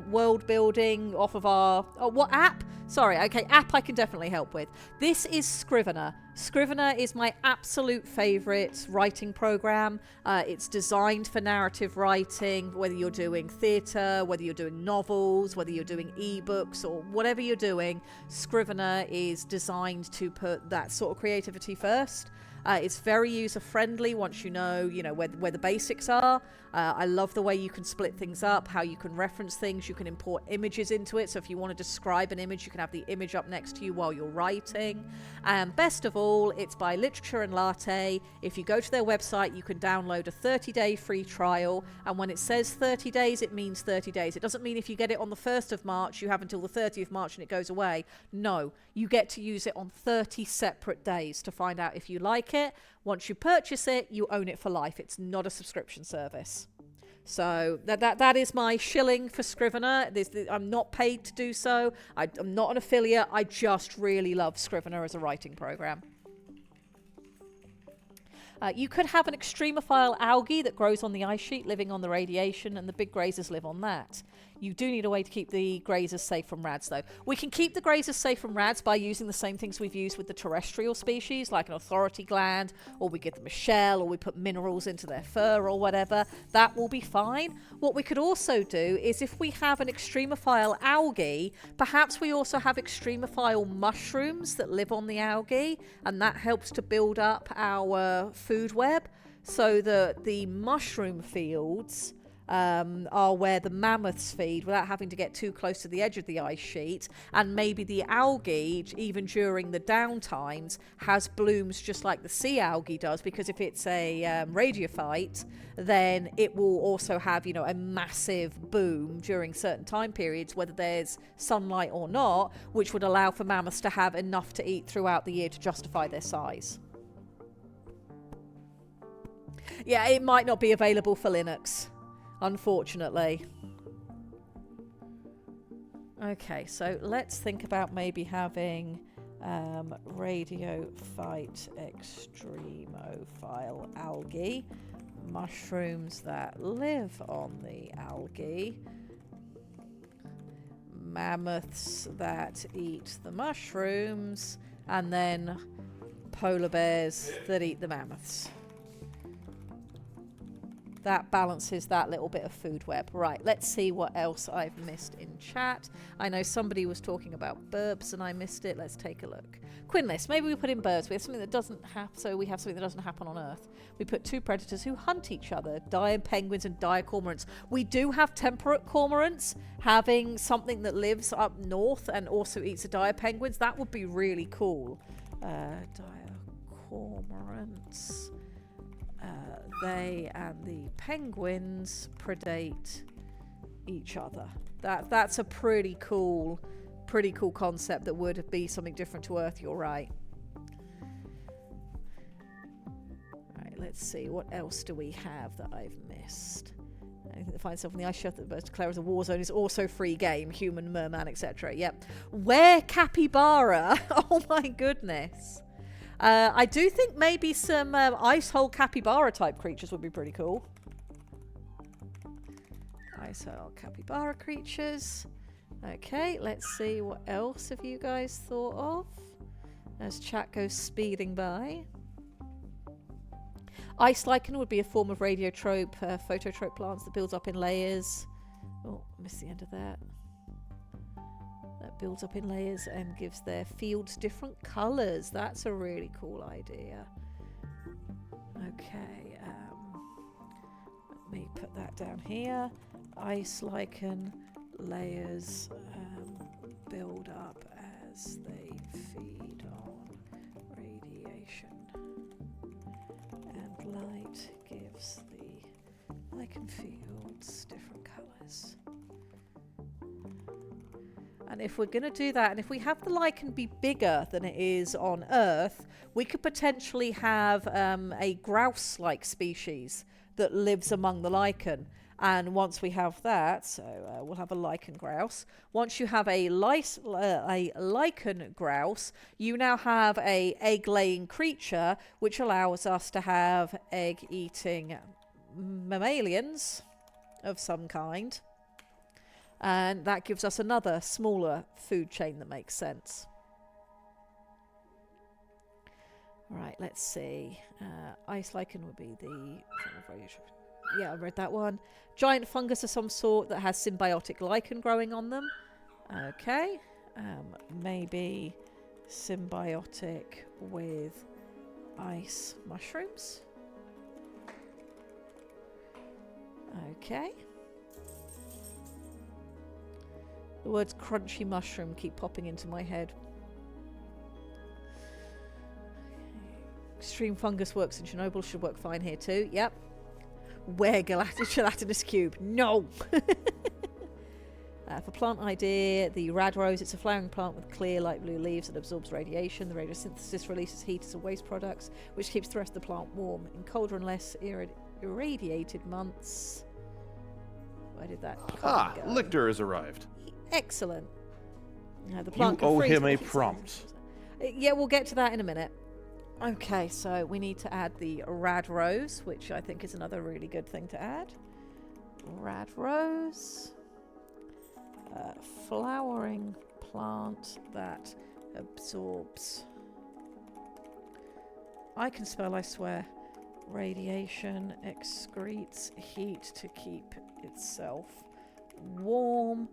world building off of our... Oh, what app? Sorry, okay, app I can definitely help with. This is Scrivener. Scrivener is my absolute favourite writing program. It's designed for narrative writing, whether you're doing theatre, whether you're doing novels, whether you're doing ebooks, or whatever you're doing. Scrivener is designed to put that sort of creativity first. It's very user-friendly once you know where the basics are. I love the way you can split things up, how you can reference things, you can import images into it. So if you want to describe an image, you can have the image up next to you while you're writing. And best of all, it's by Literature and Latte. If you go to their website, you can download a 30-day free trial. And when it says 30 days, it means 30 days. It doesn't mean if you get it on the 1st of March, you have until the 30th of March and it goes away. No, you get to use it on 30 separate days to find out if you like it. Once you purchase it, you own it for life. It's not a subscription service. So that is my shilling for Scrivener. I'm not paid to do so. I'm not an affiliate. I just really love Scrivener as a writing program. You could have an extremophile algae that grows on the ice sheet, living on the radiation, and the big grazers live on that. You do need a way to keep the grazers safe from rads, though. We can keep the grazers safe from rads by using the same things we've used with the terrestrial species, like an authority gland, or we give them a shell, or we put minerals into their fur or whatever. That will be fine. What we could also do is, if we have an extremophile algae, perhaps we also have extremophile mushrooms that live on the algae, and that helps to build up our food web, so that the mushroom fields are where the mammoths feed without having to get too close to the edge of the ice sheet, and maybe the algae, even during the downtimes, has blooms just like the sea algae does, because if it's a radiophyte, then it will also have, you know, a massive boom during certain time periods, whether there's sunlight or not, which would allow for mammoths to have enough to eat throughout the year to justify their size. Yeah, it might not be available for Linux, unfortunately. Okay, so let's think about maybe having radiophyte extremophile algae, mushrooms that live on the algae, mammoths that eat the mushrooms, and then polar bears that eat the mammoths. That balances that little bit of food web. Right, let's see what else I've missed in chat. I know somebody was talking about burbs and I missed it. Let's take a look. Quinless, maybe we put in birds. We have something that doesn't happen, so we have something that doesn't happen on Earth. We put two predators who hunt each other, dire penguins and dire cormorants. We do have temperate cormorants. Having something that lives up north and also eats the dire penguins, that would be really cool. Dire cormorants. They and the penguins predate each other. That's a pretty cool concept that would be something different to Earth. You're right. Right, let's see, what else do we have that I've missed? Anything that finds itself in the ice shelf that birds declare as a war zone is also free game. Human, merman, etc. Yep. Where capybara? Oh my goodness. I do think maybe some ice hole capybara type creatures would be pretty cool. Ice hole capybara creatures. Okay, let's see what else have you guys thought of as chat goes speeding by. Ice lichen would be a form of radiotrope, phototrope plants that builds up in layers. Oh, I missed the end of that. That builds up in layers and gives their fields different colours. That's a really cool idea. Okay, let me put that down here. Ice lichen layers build up as they feed on radiation. And light gives the lichen fields different colours. And if we're going to do that, and if we have the lichen be bigger than it is on Earth, we could potentially have a grouse-like species that lives among the lichen. And once we have that, so we'll have a lichen grouse. Once you have a lichen grouse, you now have a egg-laying creature, which allows us to have egg-eating mammalians of some kind. And that gives us another smaller food chain that makes sense. Right, let's see. Ice lichen would be the... Yeah, I read that one. Giant fungus of some sort that has symbiotic lichen growing on them. Okay. Maybe symbiotic with ice mushrooms. Okay. The words crunchy mushroom keep popping into my head. Extreme fungus works in Chernobyl, should work fine here too. Yep. Where gelatinous cube? No! For plant idea, the rad rose, it's a flowering plant with clear light blue leaves that absorbs radiation. The radiosynthesis releases heat as a waste product, which keeps the rest of the plant warm. In colder and less irradiated months... Where did that go? Lictor has arrived. Excellent. The plant You owe him a freeze. prompt. Yeah, we'll get to that in a minute. Okay, so we need to add the rad rose, which I think is another really good thing to add. Rad rose. Flowering plant that absorbs... I can spell, I swear. Radiation excretes heat to keep itself warm.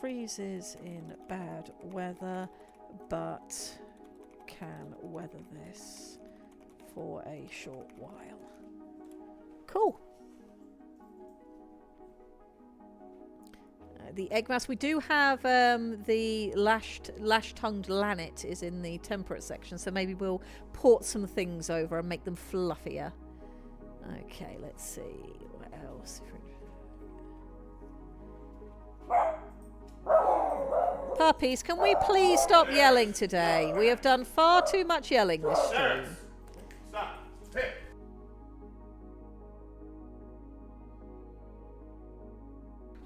Freezes in bad weather, but can weather this for a short while. Cool. The egg mass, we do have the lash-tongued lannet is in the temperate section, so maybe we'll port some things over and make them fluffier. Okay, let's see what else. Puppies, can we please stop yelling today? We have done far too much yelling this stream. Stop. Hey.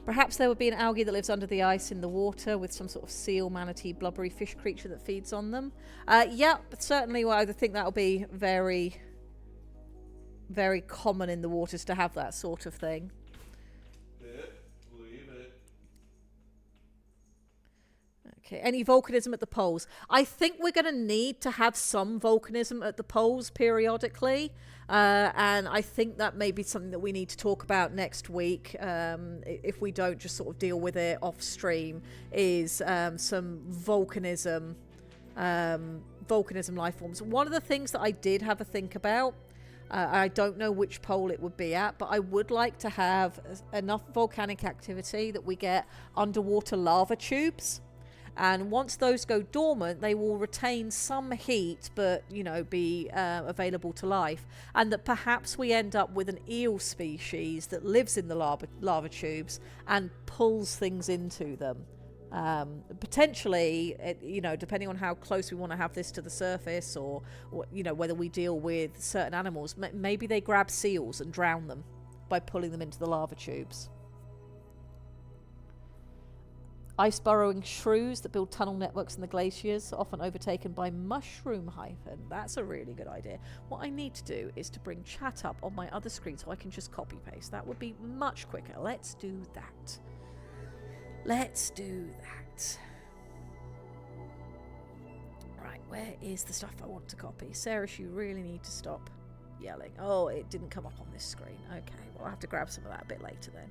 Perhaps there would be an algae that lives under the ice in the water with some sort of seal, manatee, blubbery fish creature that feeds on them. Yeah, certainly I think that'll be very, very common in the waters to have that sort of thing. Leave it. Okay, any volcanism at the poles? I think we're going to need to have some volcanism at the poles periodically. And I think that may be something that we need to talk about next week, if we don't just sort of deal with it off stream, is some volcanism life forms. One of the things that I did have a think about, I don't know which pole it would be at, but I would like to have enough volcanic activity that we get underwater lava tubes. And once those go dormant, they will retain some heat, but, you know, be available to life. And that perhaps we end up with an eel species that lives in the lava tubes and pulls things into them. Potentially, you know, depending on how close we want to have this to the surface, or you know, whether we deal with certain animals, maybe they grab seals and drown them by pulling them into the lava tubes. Ice-burrowing shrews that build tunnel networks in the glaciers, often overtaken by mushroom hyphen. That's a really good idea. What I need to do is to bring chat up on my other screen so I can just copy-paste. That would be much quicker. Let's do that. Let's do that. Right, where is the stuff I want to copy? Sarah, you really need to stop yelling. Oh, it didn't come up on this screen. Okay, well, I'll have to grab some of that a bit later then.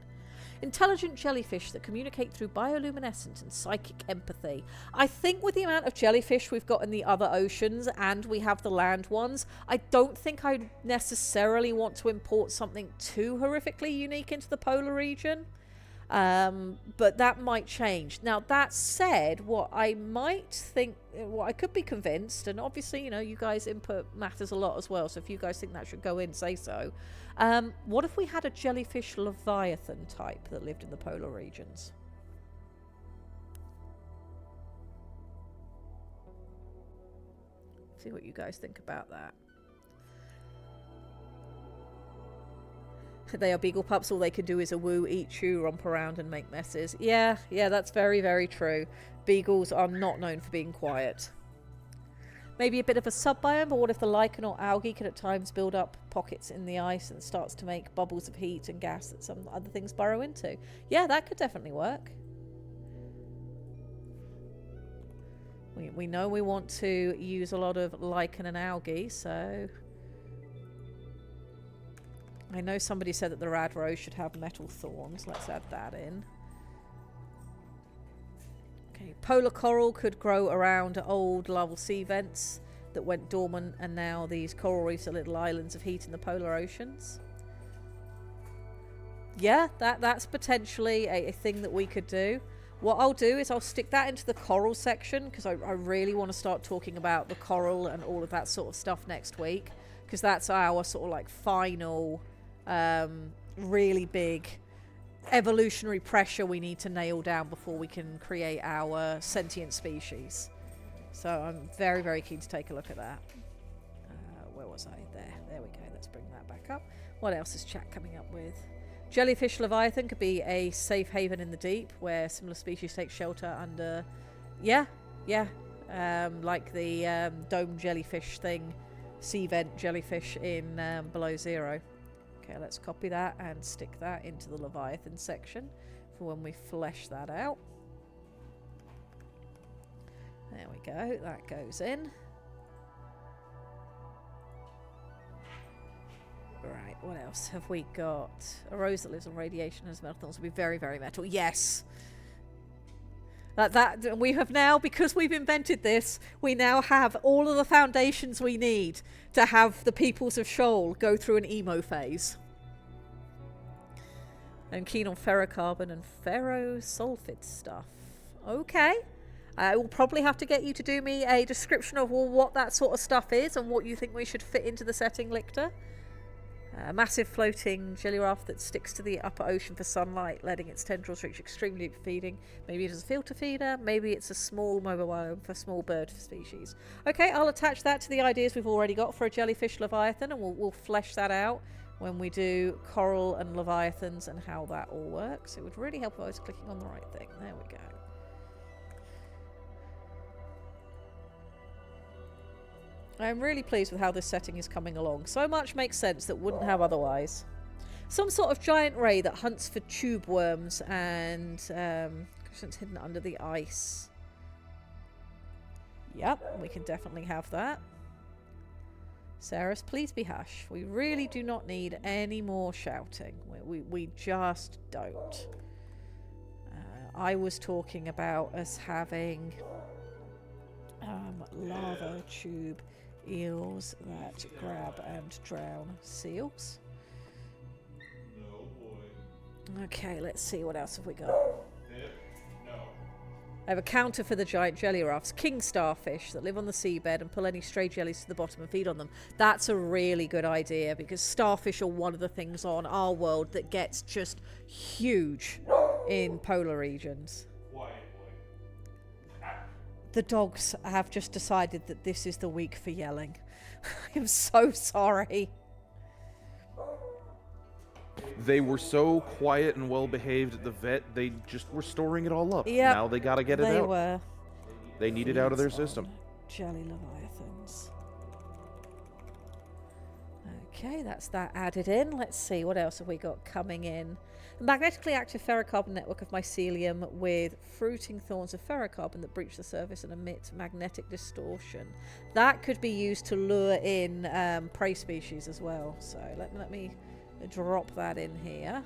Intelligent jellyfish that communicate through bioluminescence and psychic empathy. I think with the amount of jellyfish we've got in the other oceans and we have the land ones, I don't think I necessarily want to import something too horrifically unique into the polar region. But that might change. Now, that said, what I might think, what I could be convinced, and obviously, you know, you guys input matters a lot as well, so if you guys think that should go in, say so. What if we had a jellyfish leviathan type that lived in the polar regions? See what you guys think about that. They are beagle pups. All they can do is a woo, eat, chew, romp around and make messes. Yeah, that's very, very true. Beagles are not known for being quiet. Maybe a bit of a sub-biome, but what if the lichen or algae can at times build up pockets in the ice and starts to make bubbles of heat and gas that some other things burrow into? Yeah, that could definitely work. We know we want to use a lot of lichen and algae, so... I know somebody said that the rad rose should have metal thorns. Let's add that in. Okay, polar coral could grow around old larval sea vents that went dormant, and now these coral reefs are little islands of heat in the polar oceans. Yeah, that's potentially a thing that we could do. What I'll do is I'll stick that into the coral section, because I really want to start talking about the coral and all of that sort of stuff next week, because that's our sort of like final... really big evolutionary pressure we need to nail down before we can create our sentient species. So I'm very, very keen to take a look at that. Where was I? There we go. Let's bring that back up. What else is chat coming up with? Jellyfish leviathan could be a safe haven in the deep where similar species take shelter under... Yeah. Like the dome jellyfish thing, sea vent jellyfish in Below Zero. Okay, let's copy that and stick that into the Leviathan section for when we flesh that out. There we go, that goes in. Right, what else have we got? A rose that lives on radiation and has metal thorns will be very, very metal. Yes! That we have now, because we've invented this, we now have all of the foundations we need to have the peoples of Shoal go through an emo phase. I'm keen on ferrocarbon and ferrosulfide stuff. Okay. I will probably have to get you to do me a description of what that sort of stuff is and what you think we should fit into the setting, Lichter. A massive floating jelly raft that sticks to the upper ocean for sunlight, letting its tendrils reach extremely deep feeding. Maybe it is a filter feeder. Maybe it's a small mobile biome for small bird species. Okay, I'll attach that to the ideas we've already got for a jellyfish leviathan, and we'll flesh that out when we do coral and leviathans and how that all works. It would really help if I was clicking on the right thing. There we go. I'm really pleased with how this setting is coming along. So much makes sense that wouldn't have otherwise. Some sort of giant ray that hunts for tube worms and it's hidden under the ice. Yep, we can definitely have that. Sarah's, please be hush. We really do not need any more shouting. We just don't. I was talking about us having lava tube eels that grab and drown seals. No, boy. Okay, let's see, what else have we got? No. I have a counter for the giant jelly rafts, king starfish that live on the seabed and pull any stray jellies to the bottom and feed on them. That's a really good idea, because starfish are one of the things on our world that gets just huge in polar regions. Quiet, boy. The dogs have just decided that this is the week for yelling. I'm so sorry. Hey, They were so quiet and well behaved at the vet, they just were storing it all up. Yep, Now they gotta get it they out. were. They need it out of their Feeds on system. Jelly leviathans. Okay, that's that added in. Let's see, what else have we got coming in? A magnetically active ferrocarbon network of mycelium with fruiting thorns of ferrocarbon that breach the surface and emit magnetic distortion. That could be used to lure in prey species as well. So let me drop that in here.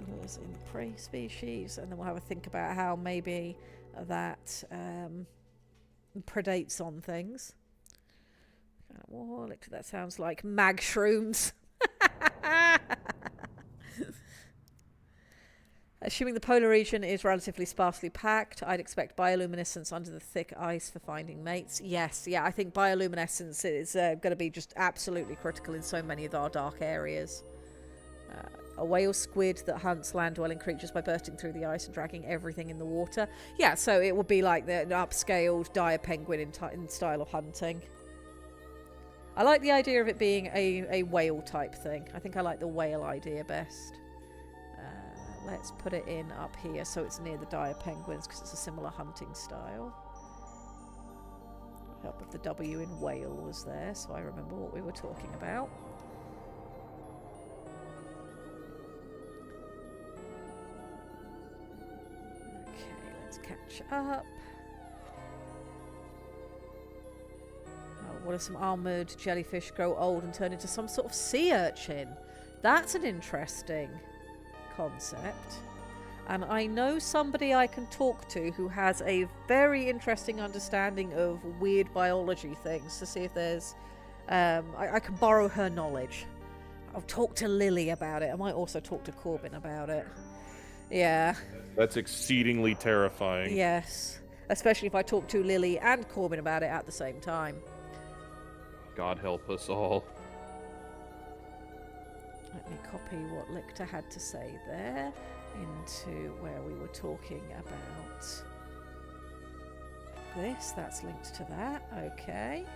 Lures in prey species, and then we'll have a think about how maybe that predates on things. Oh, look, that sounds like mag shrooms. Assuming the polar region is relatively sparsely packed, I'd expect bioluminescence under the thick ice for finding mates. Yes, yeah, I think bioluminescence is going to be just absolutely critical in so many of our dark areas. A whale squid that hunts land-dwelling creatures by bursting through the ice and dragging everything in the water. Yeah, so it would be like the upscaled dire penguin in style of hunting. I like the idea of it being a whale type thing. I think I like the whale idea best. Let's put it in up here so it's near the dire penguins because it's a similar hunting style. Help if the W in whale was there so I remember what we were talking about. Catch up. Oh, what if some armoured jellyfish grow old and turn into some sort of sea urchin? That's an interesting concept. And I know somebody I can talk to who has a very interesting understanding of weird biology things to see if there's... I can borrow her knowledge. I'll talk to Lily about it. I might also talk to Corbin about it. Yeah. That's exceedingly terrifying. Yes. Especially if I talk to Lily and Corbin about it at the same time. God help us all. Let me copy what Lictor had to say there into where we were talking about this. That's linked to that. Okay.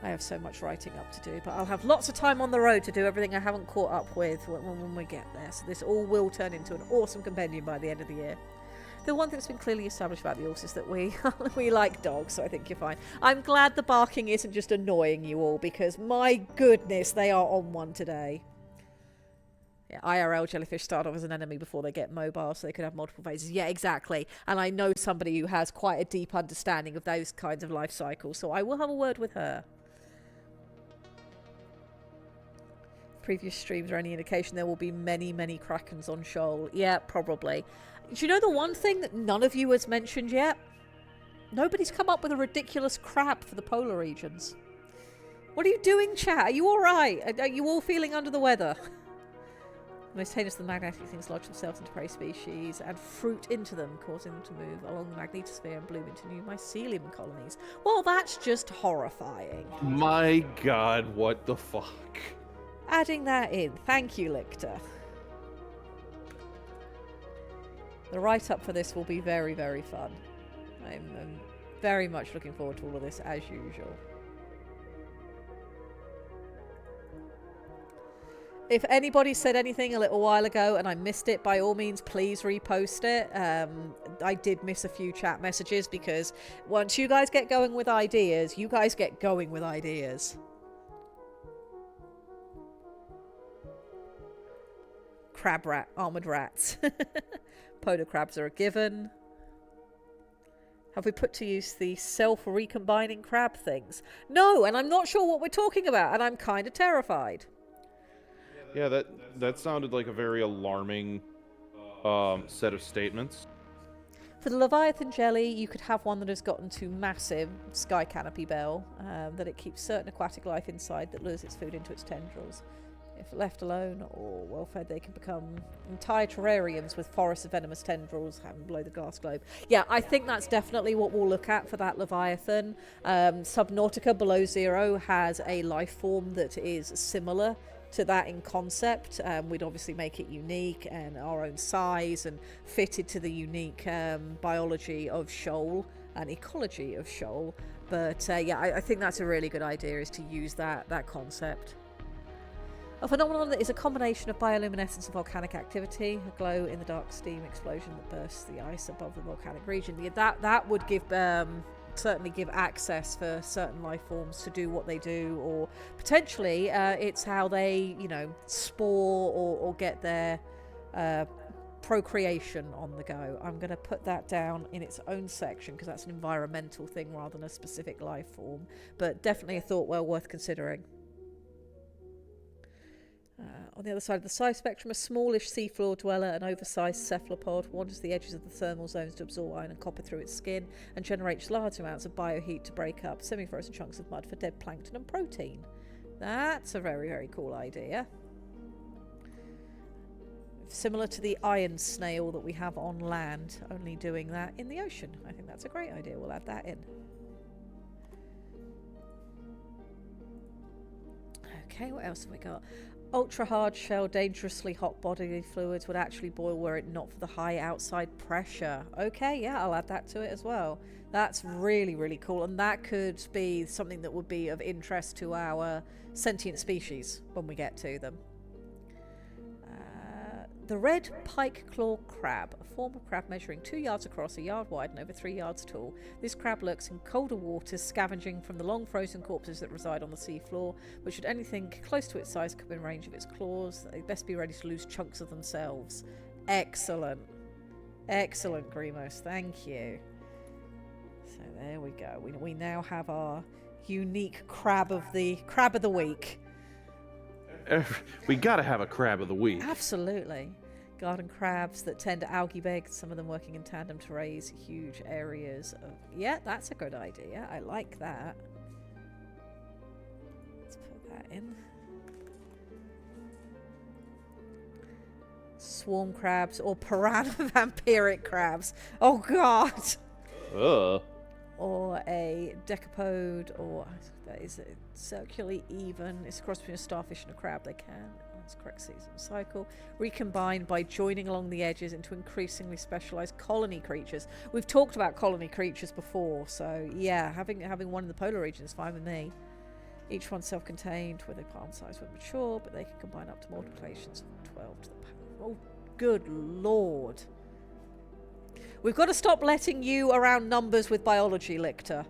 I have so much writing up to do, but I'll have lots of time on the road to do everything I haven't caught up with when we get there. So this all will turn into an awesome compendium by the end of the year. The one thing that's been clearly established about the Orcs is that we we like dogs, so I think you're fine. I'm glad the barking isn't just annoying you all, because my goodness, they are on one today. Yeah, IRL jellyfish start off as an enemy before they get mobile, so they could have multiple phases. Yeah, exactly. And I know somebody who has quite a deep understanding of those kinds of life cycles, so I will have a word with her. Previous streams are any indication there will be many krakens on Shoal. Yeah, probably. Do you know the one thing that none of you has mentioned yet? Nobody's come up with a ridiculous crab for the polar regions. What are you doing, chat? Are you alright? Are you all feeling under the weather? The most heinous of the magnetic things lodge themselves into prey species and fruit into them, causing them to move along the magnetosphere and bloom into new mycelium colonies. Well, that's just horrifying. My God, what the fuck? Adding that in. Thank you, Lictor. The write-up for this will be very fun. I'm very much looking forward to all of this, as usual. If anybody said anything a little while ago and I missed it, by all means, please repost it. I did miss a few chat messages because once you guys get going with ideas, you guys get going with ideas. Crab rat, armoured rats. Polar crabs are a given. Have we put to use the self-recombining crab things? No, and I'm not sure what we're talking about, and I'm kind of terrified. Yeah, that sounded like a very alarming set of statements. For the Leviathan jelly, you could have one that has gotten to massive sky canopy bell, that it keeps certain aquatic life inside that lures its food into its tendrils. If left alone or well fed, they can become entire terrariums with forests of venomous tendrils hanging below the glass globe. Yeah, I think that's definitely what we'll look at for that Leviathan. Subnautica Below Zero has a life form that is similar to that in concept. We'd obviously make it unique and our own size and fitted to the unique biology of Shoal. and ecology of Shoal. But yeah, I think that's a really good idea, is to use that concept. A phenomenon that is a combination of bioluminescence and volcanic activity, a glow in the dark steam explosion that bursts the ice above the volcanic region. Yeah, that would give certainly give access for certain life forms to do what they do, or potentially it's how they, you know, spore or get their procreation on the go. I'm going to put that down in its own section because that's an environmental thing rather than a specific life form, but definitely a thought well worth considering. On the other side of the size spectrum, a smallish seafloor dweller, an oversized cephalopod, wanders the edges of the thermal zones to absorb iron and copper through its skin and generates large amounts of bioheat to break up semi-frozen chunks of mud for dead plankton and protein. That's a very, very cool idea. Similar to the iron snail that we have on land, only doing that in the ocean. I think that's a great idea. We'll add that in. Okay, what else have we got? Ultra hard shell, dangerously hot bodily fluids would actually boil were it not for the high outside pressure. Okay, yeah, I'll add that to it as well. That's really, really cool, and that could be something that would be of interest to our sentient species when we get to them. The red pike claw crab, a form of crab measuring 2 yards across, a yard wide and over 3 yards tall. This crab lurks in colder waters, scavenging from the long frozen corpses that reside on the seafloor, but should anything close to its size come in range of its claws, they'd best be ready to lose chunks of themselves. Excellent. Excellent, Grimos. Thank you. So there we go. We now have our unique crab of the week. We gotta have a crab of the week. Absolutely. Garden crabs that tend to algae beg, some of them working in tandem to raise huge areas of... Yeah, that's a good idea. I like that. Let's put that in. Swarm crabs or piranha vampiric crabs. Oh, God! Or a decapode, or that is circularly even. It's a cross between a starfish and a crab. They can, that's correct season cycle, recombine by joining along the edges into increasingly specialized colony creatures. We've talked about colony creatures before, so yeah, having one in the polar region is fine with me. Each one self-contained, with a palm size when mature, but they can combine up to multiplications of 12 to the power. Oh, good lord. We've got to stop letting you around numbers with biology, Lictor.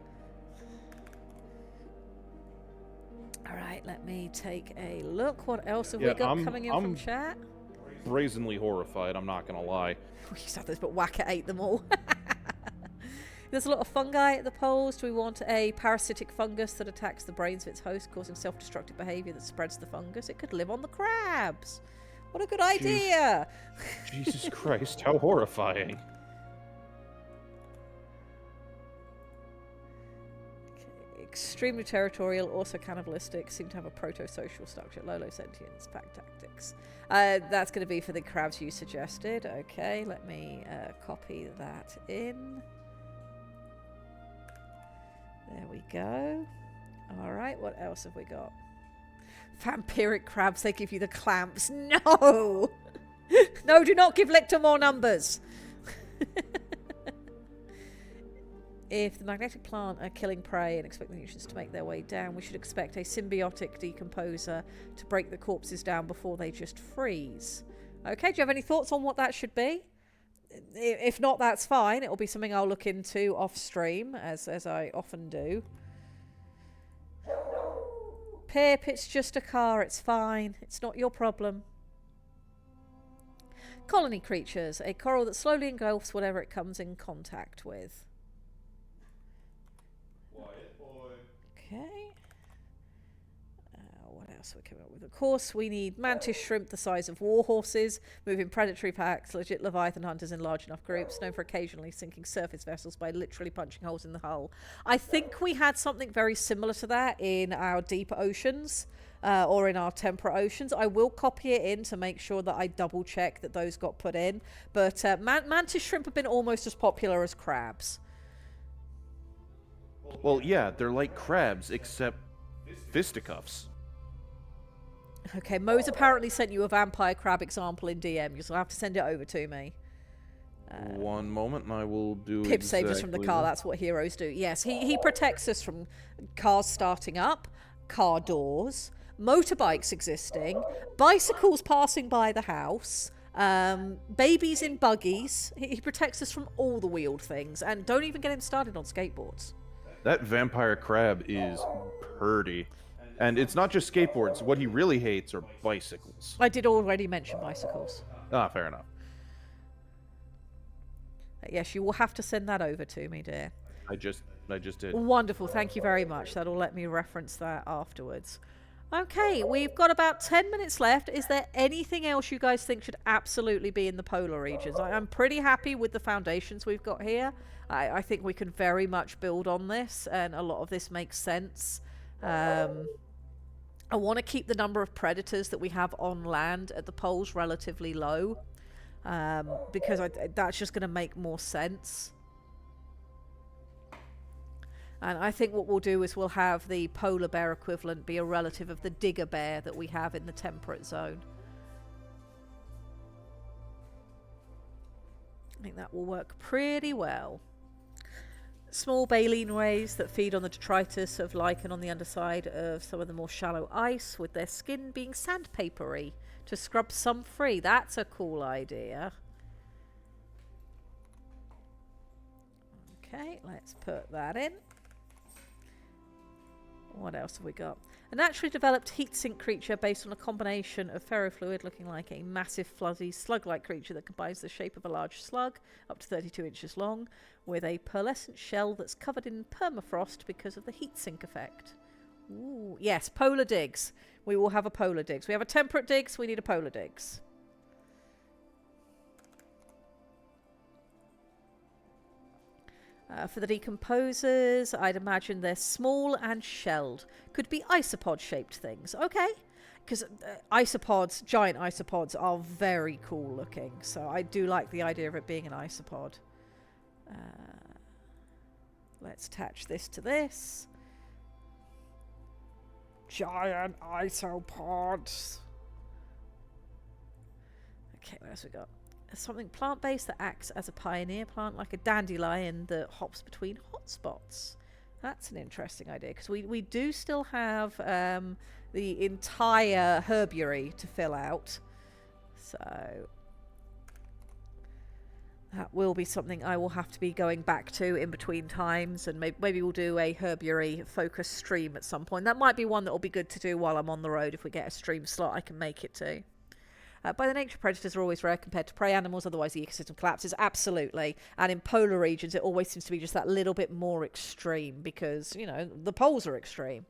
Alright, let me take a look. What else have we got coming in from chat? Brazenly horrified, I'm not gonna lie. We used to have this, but Whacker ate them all. There's a lot of fungi at the poles. Do we want a parasitic fungus that attacks the brains of its host, causing self-destructive behavior that spreads the fungus? It could live on the crabs. What a good idea! Jesus Christ, how horrifying. Extremely territorial, also cannibalistic, seem to have a proto-social structure, low sentience, pack tactics. That's going to be for the crabs you suggested. Okay, let me copy that in. There we go. Alright, what else have we got? Vampiric crabs, they give you the clamps. No! No, do not give Lictor more numbers! If the magnetic plant are killing prey and expect the nutrients to make their way down, we should expect a symbiotic decomposer to break the corpses down before they just freeze. Okay, do you have any thoughts on what that should be? If not, that's fine. It'll be something I'll look into off stream, as I often do. Pip, it's just a car. It's fine. It's not your problem. Colony creatures. A coral that slowly engulfs whatever it comes in contact with. Okay. What else are we coming up with? Of course, we need mantis shrimp the size of war horses, moving predatory packs, legit leviathan hunters in large enough groups, known for occasionally sinking surface vessels by literally punching holes in the hull. I think we had something very similar to that in our deep oceans, or in our temperate oceans. I will copy it in to make sure that I double check that those got put in. But mantis shrimp have been almost as popular as crabs. Well, yeah, they're like crabs, except fisticuffs. Okay, Mo's apparently sent you a vampire crab example in DM. You'll have to send it over to me. One moment, and I will do Pip saved us from the exactly car. that. That's what heroes do. Yes, he protects us from cars starting up, car doors, motorbikes existing, bicycles passing by the house, babies in buggies. He protects us from all the wheeled things. And don't even get him started on skateboards. That vampire crab is purdy. And it's not just skateboards. What he really hates are bicycles. I did already mention bicycles. Ah, fair enough. Yes, you will have to send that over to me, dear. I just did. Wonderful, thank you very much. That'll let me reference that afterwards. Okay, we've got about 10 minutes left. Is there anything else you guys think should absolutely be in the polar regions? I'm pretty happy with the foundations we've got here. I think we can very much build on this, and a lot of this makes sense. I want to keep the number of predators that we have on land at the poles relatively low, because that's just going to make more sense. And I think what we'll do is we'll have the polar bear equivalent be a relative of the digger bear that we have in the temperate zone. I think that will work pretty well. Small baleen rays that feed on the detritus of lichen on the underside of some of the more shallow ice, with their skin being sandpapery to scrub some free. That's a cool idea. Okay, let's put that in. What else have we got? A naturally developed heat sink creature based on a combination of ferrofluid looking like a massive fuzzy slug-like creature that combines the shape of a large slug up to 32 inches long with a pearlescent shell that's covered in permafrost because of the heat sink effect. Ooh, yes, polar digs. We will have a polar digs. We have a temperate digs, we need a polar digs. For the decomposers, I'd imagine they're small and shelled. Could be isopod-shaped things. Okay. Because isopods, giant isopods, are very cool looking. So I do like the idea of it being an isopod. Let's attach this to this. Giant isopods. Okay, what else we got? Something plant-based that acts as a pioneer plant, like a dandelion that hops between hotspots. That's an interesting idea, because we do still have the entire herbiary to fill out. So that will be something I will have to be going back to in between times, and maybe we'll do a herbiary focus stream at some point. That might be one that will be good to do while I'm on the road. If we get a stream slot, I can make it to. By the nature, predators are always rare compared to prey animals, otherwise the ecosystem collapses. Absolutely. And in polar regions, it always seems to be just that little bit more extreme because, you know, the poles are extreme.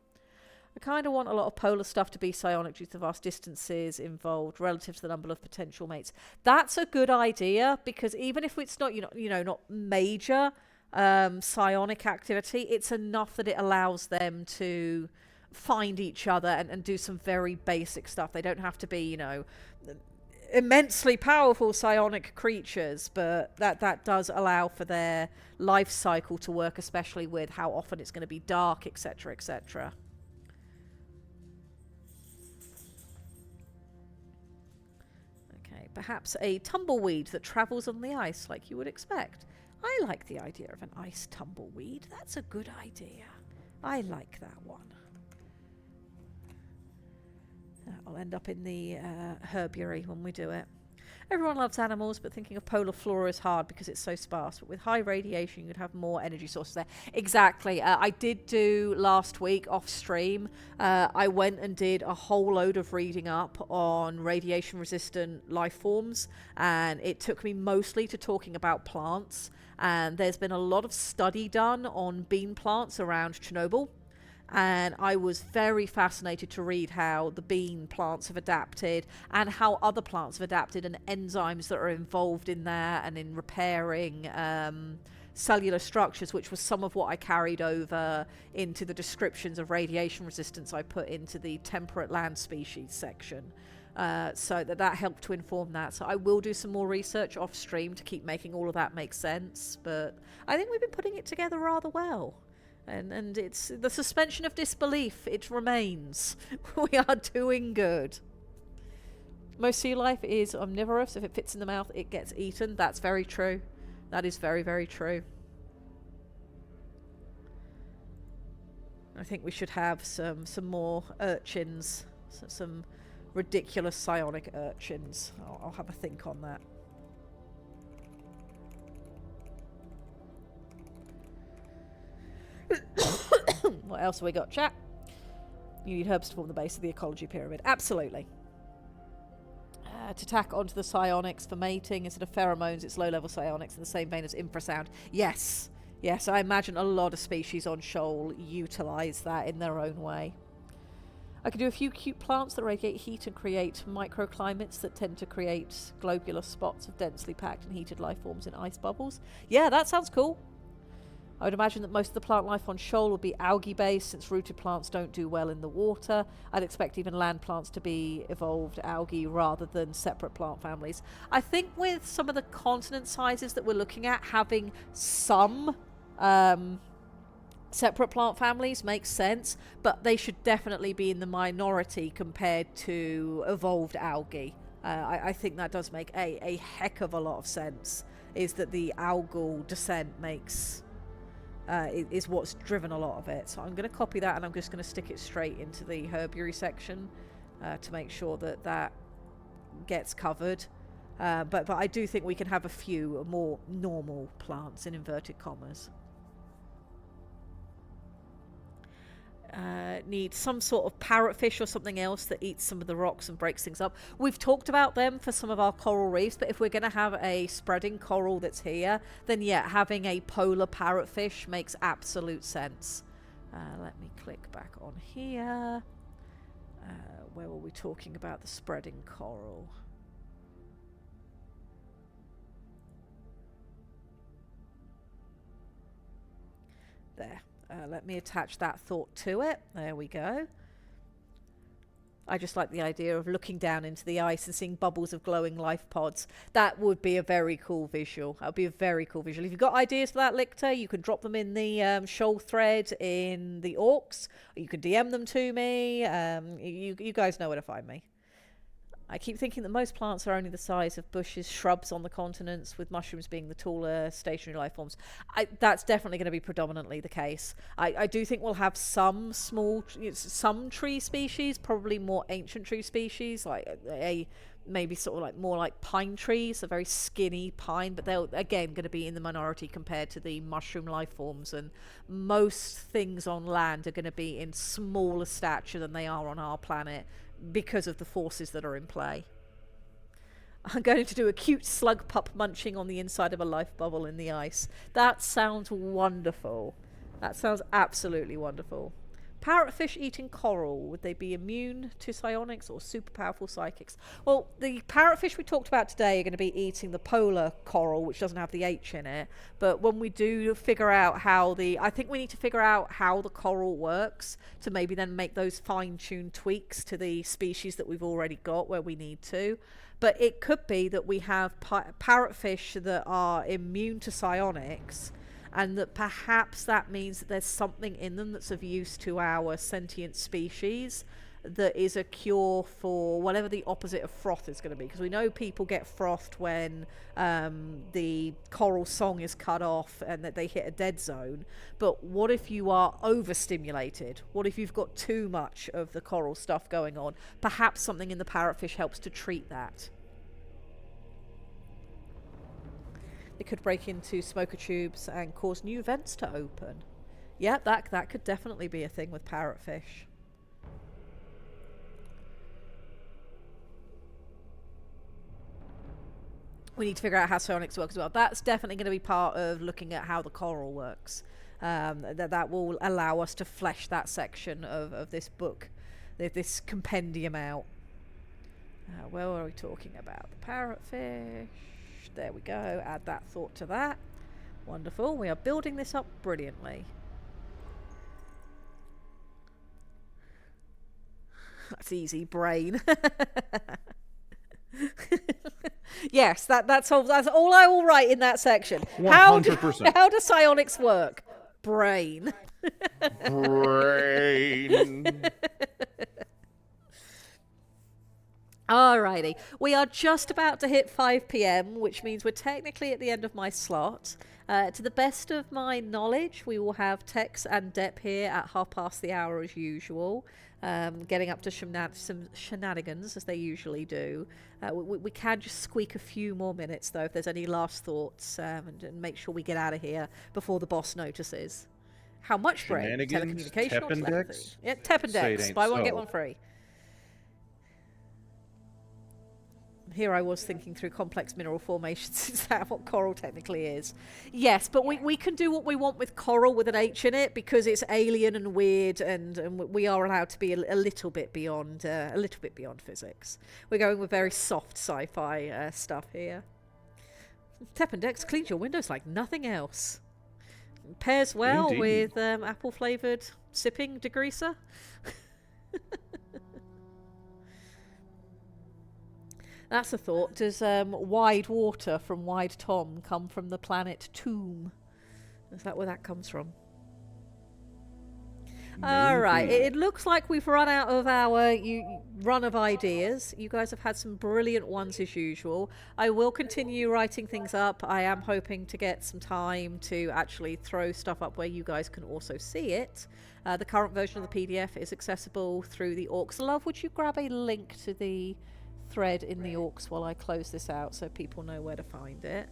I kind of want a lot of polar stuff to be psionic due to the vast distances involved relative to the number of potential mates. That's a good idea, because even if it's not, not major psionic activity, it's enough that it allows them to find each other and do some very basic stuff. They don't have to be, immensely powerful psionic creatures, but that does allow for their life cycle to work, especially with how often it's going to be dark, etc., etc. Okay, perhaps a tumbleweed that travels on the ice like you would expect. I like the idea of an ice tumbleweed. That's a good idea. I like that one. I'll end up in the herbiary when we do it. Everyone loves animals, but thinking of polar flora is hard because it's so sparse. But with high radiation, you could have more energy sources there. Exactly. I did do last week off stream. I went and did a whole load of reading up on radiation-resistant life forms, and it took me mostly to talking about plants. And there's been a lot of study done on bean plants around Chernobyl. And I was very fascinated to read how the bean plants have adapted and how other plants have adapted, and enzymes that are involved in that and in repairing cellular structures, which was some of what I carried over into the descriptions of radiation resistance I put into the temperate land species section. So that helped to inform that. So I will do some more research off stream to keep making all of that make sense, but I think we've been putting it together rather well. And it's the suspension of disbelief. It remains. We are doing good. Most sea life is omnivorous. If it fits in the mouth, it gets eaten. That's very true. That is very, very true. I think we should have some more urchins, some ridiculous psionic urchins. I'll have a think on that. What else have we got, chat? You need herbs to form the base of the ecology pyramid. Absolutely. To tack onto the psionics for mating instead of pheromones, it's low-level psionics in the same vein as infrasound. Yes. Yes, I imagine a lot of species on Shoal utilise that in their own way. I could do a few cute plants that radiate heat and create microclimates that tend to create globular spots of densely packed and heated life forms in ice bubbles. Yeah, that sounds cool. I would imagine that most of the plant life on Shoal would be algae-based, since rooted plants don't do well in the water. I'd expect even land plants to be evolved algae rather than separate plant families. I think with some of the continent sizes that we're looking at, having some separate plant families makes sense, but they should definitely be in the minority compared to evolved algae. I think that does make a heck of a lot of sense, is that the algal descent makes... is what's driven a lot of it. So I'm going to copy that and I'm just going to stick it straight into the herbiary section to make sure that that gets covered. But I do think we can have a few more normal plants in inverted commas. Need some sort of parrotfish or something else that eats some of the rocks and breaks things up. We've talked about them for some of our coral reefs, but if we're going to have a spreading coral that's here, then yeah, having a polar parrotfish makes absolute sense. Let me click back on here. Where were we talking about the spreading coral? There. Let me attach that thought to it. There we go. I just like the idea of looking down into the ice and seeing bubbles of glowing life pods. That would be a very cool visual. That would be a very cool visual. If you've got ideas for that, Lictor, you can drop them in the Shoal thread in the Orcs. Or you can DM them to me. You guys know where to find me. I keep thinking that most plants are only the size of bushes, shrubs on the continents, with mushrooms being the taller stationary life forms. That's definitely going to be predominantly the case. I do think we'll have some some tree species, probably more ancient tree species, like maybe sort of like more like pine trees, a very skinny pine, but they're again going to be in the minority compared to the mushroom life forms, and most things on land are going to be in smaller stature than they are on our planet, because of the forces that are in play. I'm going to do a cute slug pup munching on the inside of a life bubble in the ice. That sounds wonderful. That sounds absolutely wonderful. Parrotfish eating coral. Would they be immune to psionics or super powerful psychics? Well, the parrotfish we talked about today are going to be eating the polar coral, which doesn't have the H in it. But when we do figure out I think we need to figure out how the coral works to maybe then make those fine-tuned tweaks to the species that we've already got where we need to. But it could be that we have parrotfish that are immune to psionics, and that perhaps that means that there's something in them that's of use to our sentient species that is a cure for whatever the opposite of froth is going to be. Because we know people get frothed when the coral song is cut off and that they hit a dead zone. But what if you are overstimulated? What if you've got too much of the coral stuff going on? Perhaps something in the parrotfish helps to treat that. It could break into smoker tubes and cause new vents to open. Yeah, that could definitely be a thing with parrotfish. We need to figure out how psionics work as well. That's definitely going to be part of looking at how the coral works. That will allow us to flesh that section of this book, this compendium out. Where were we talking about? The parrotfish. There we go. Add that thought to that. Wonderful. We are building this up brilliantly. That's easy, brain. Yes, that's all I will write in that section. 100%. How do psionics work? Brain. Brain. Alrighty, we are just about to hit 5 p.m, which means we're technically at the end of my slot. To the best of my knowledge, we will have Tex and Dep here at 1/2 the hour as usual, getting up to some shenanigans as they usually do. We can just squeak a few more minutes though if there's any last thoughts, and make sure we get out of here before the boss notices. How much brain? Shenanigans, Telecommunication or telepathy? Teppendex? Yeah, Say it Teppendex. ain't Buy one, get so. one free. Here I was thinking through complex mineral formations. Is that what coral technically is? Yes, but we can do what we want with coral with an H in it because it's alien and weird, and we are allowed to be a little bit beyond physics. We're going with very soft sci-fi stuff here. Teppendex cleans your windows like nothing else. Pairs well Indeed. with apple-flavoured sipping degreaser. That's a thought. Does Wide Water from Wide Tom come from the planet Tomb? Is that where that comes from? Alright, Maybe. it looks like we've run out of our run of ideas. You guys have had some brilliant ones as usual. I will continue writing things up. I am hoping to get some time to actually throw stuff up where you guys can also see it. The current version of the PDF is accessible through the Orcs Love. Would you grab a link to the thread in the Orcs while I close this out so people know where to find it?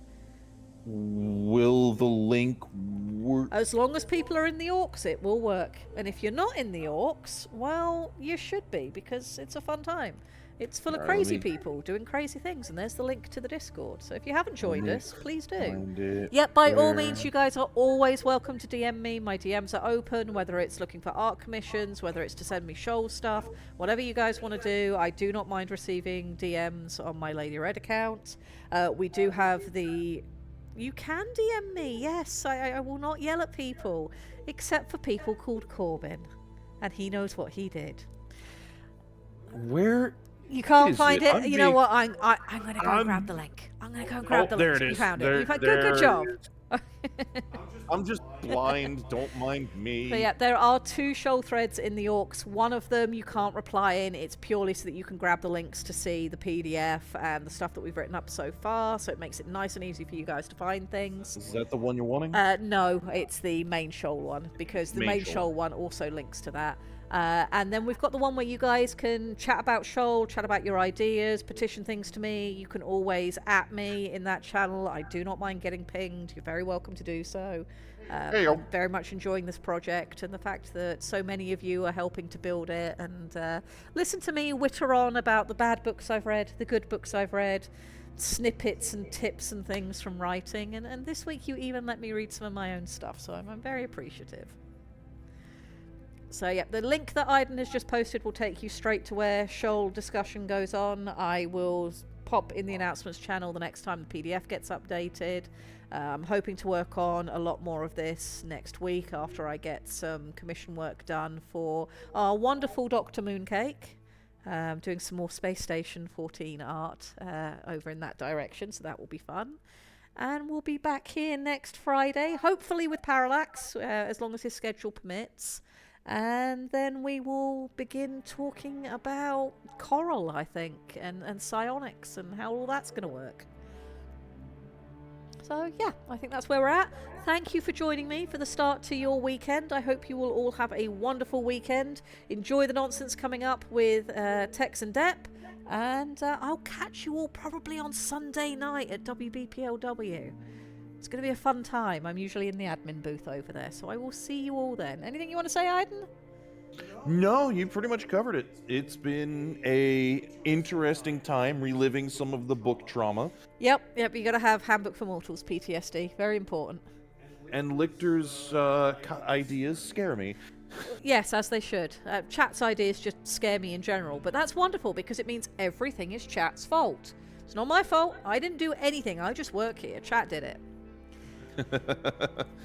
Will the link work? As long as people are in the Orcs, it will work. And if you're not in the Orcs, well, you should be, because it's a fun time. It's full of Alright, crazy let me people doing crazy things, and there's the link to the Discord. So if you haven't joined me us, please do. Find it. Yep, by all Where- means, you guys are always welcome to DM me. My DMs are open, whether it's looking for art commissions, whether it's to send me Shoal stuff, whatever you guys want to do. I do not mind receiving DMs on my Lady Red account. We do have the... You can DM me, yes. I will not yell at people, except for people called Corbin. And he knows what he did. Where? You can't Is find it? it. I'm You know being- what? I'm going to go and grab I'm- the link. I'm going to go and grab the link. there it You is. found There- it. Good there job. it I'm just blind. Don't mind me. So yeah, there are 2 Shoal threads in the Orcs. One of them you can't reply in. It's purely so that you can grab the links to see the PDF and the stuff that we've written up so far. So it makes it nice and easy for you guys to find things. Is that the one you're wanting? No, it's the main Shoal one, because the Main main Shoal. Shoal one also links to that. And then we've got the one where you guys can chat about Shoal, chat about your ideas, petition things to me. You can always at me in that channel. I do not mind getting pinged. You're very welcome to do so. Heyo. I'm very much enjoying this project and the fact that so many of you are helping to build it, and listen to me witter on about the bad books I've read, the good books I've read, snippets and tips and things from writing. And this week you even let me read some of my own stuff, so I'm very appreciative. So yeah, the link that Aiden has just posted will take you straight to where Shoal discussion goes on. I will pop in the announcements channel the next time the PDF gets updated. I'm hoping to work on a lot more of this next week after I get some commission work done for our wonderful Dr. Mooncake. Doing some more Space Station 14 art over in that direction, so that will be fun. And we'll be back here next Friday, hopefully with Parallax, as long as his schedule permits. And then we will begin talking about Coral, I think, and psionics and how all that's going to work. So yeah, I think that's where we're at. Thank you for joining me for the start to your weekend. I hope you will all have a wonderful weekend. Enjoy the nonsense coming up with Tex and Dep. And I'll catch you all probably on Sunday night at WBPLW. It's going to be a fun time. I'm usually in the admin booth over there, so I will see you all then. Anything you want to say, Aiden? No, you pretty much covered it. It's been a interesting time reliving some of the book trauma. Yep, you got to have Handbook for Mortals, PTSD. Very important. And Lichter's ideas scare me. Yes, as they should. Chat's ideas just scare me in general, but that's wonderful because it means everything is Chat's fault. It's not my fault. I didn't do anything. I just work here. Chat did it.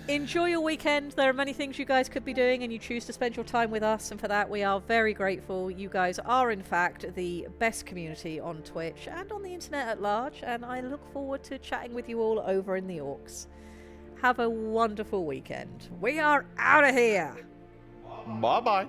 Enjoy your weekend. There are many things you guys could be doing, and you choose to spend your time with us, and for that we are very grateful. You guys are in fact the best community on Twitch and on the internet at large, and I look forward to chatting with you all over in the Orcs. Have a wonderful weekend. We are out of here. Bye-bye.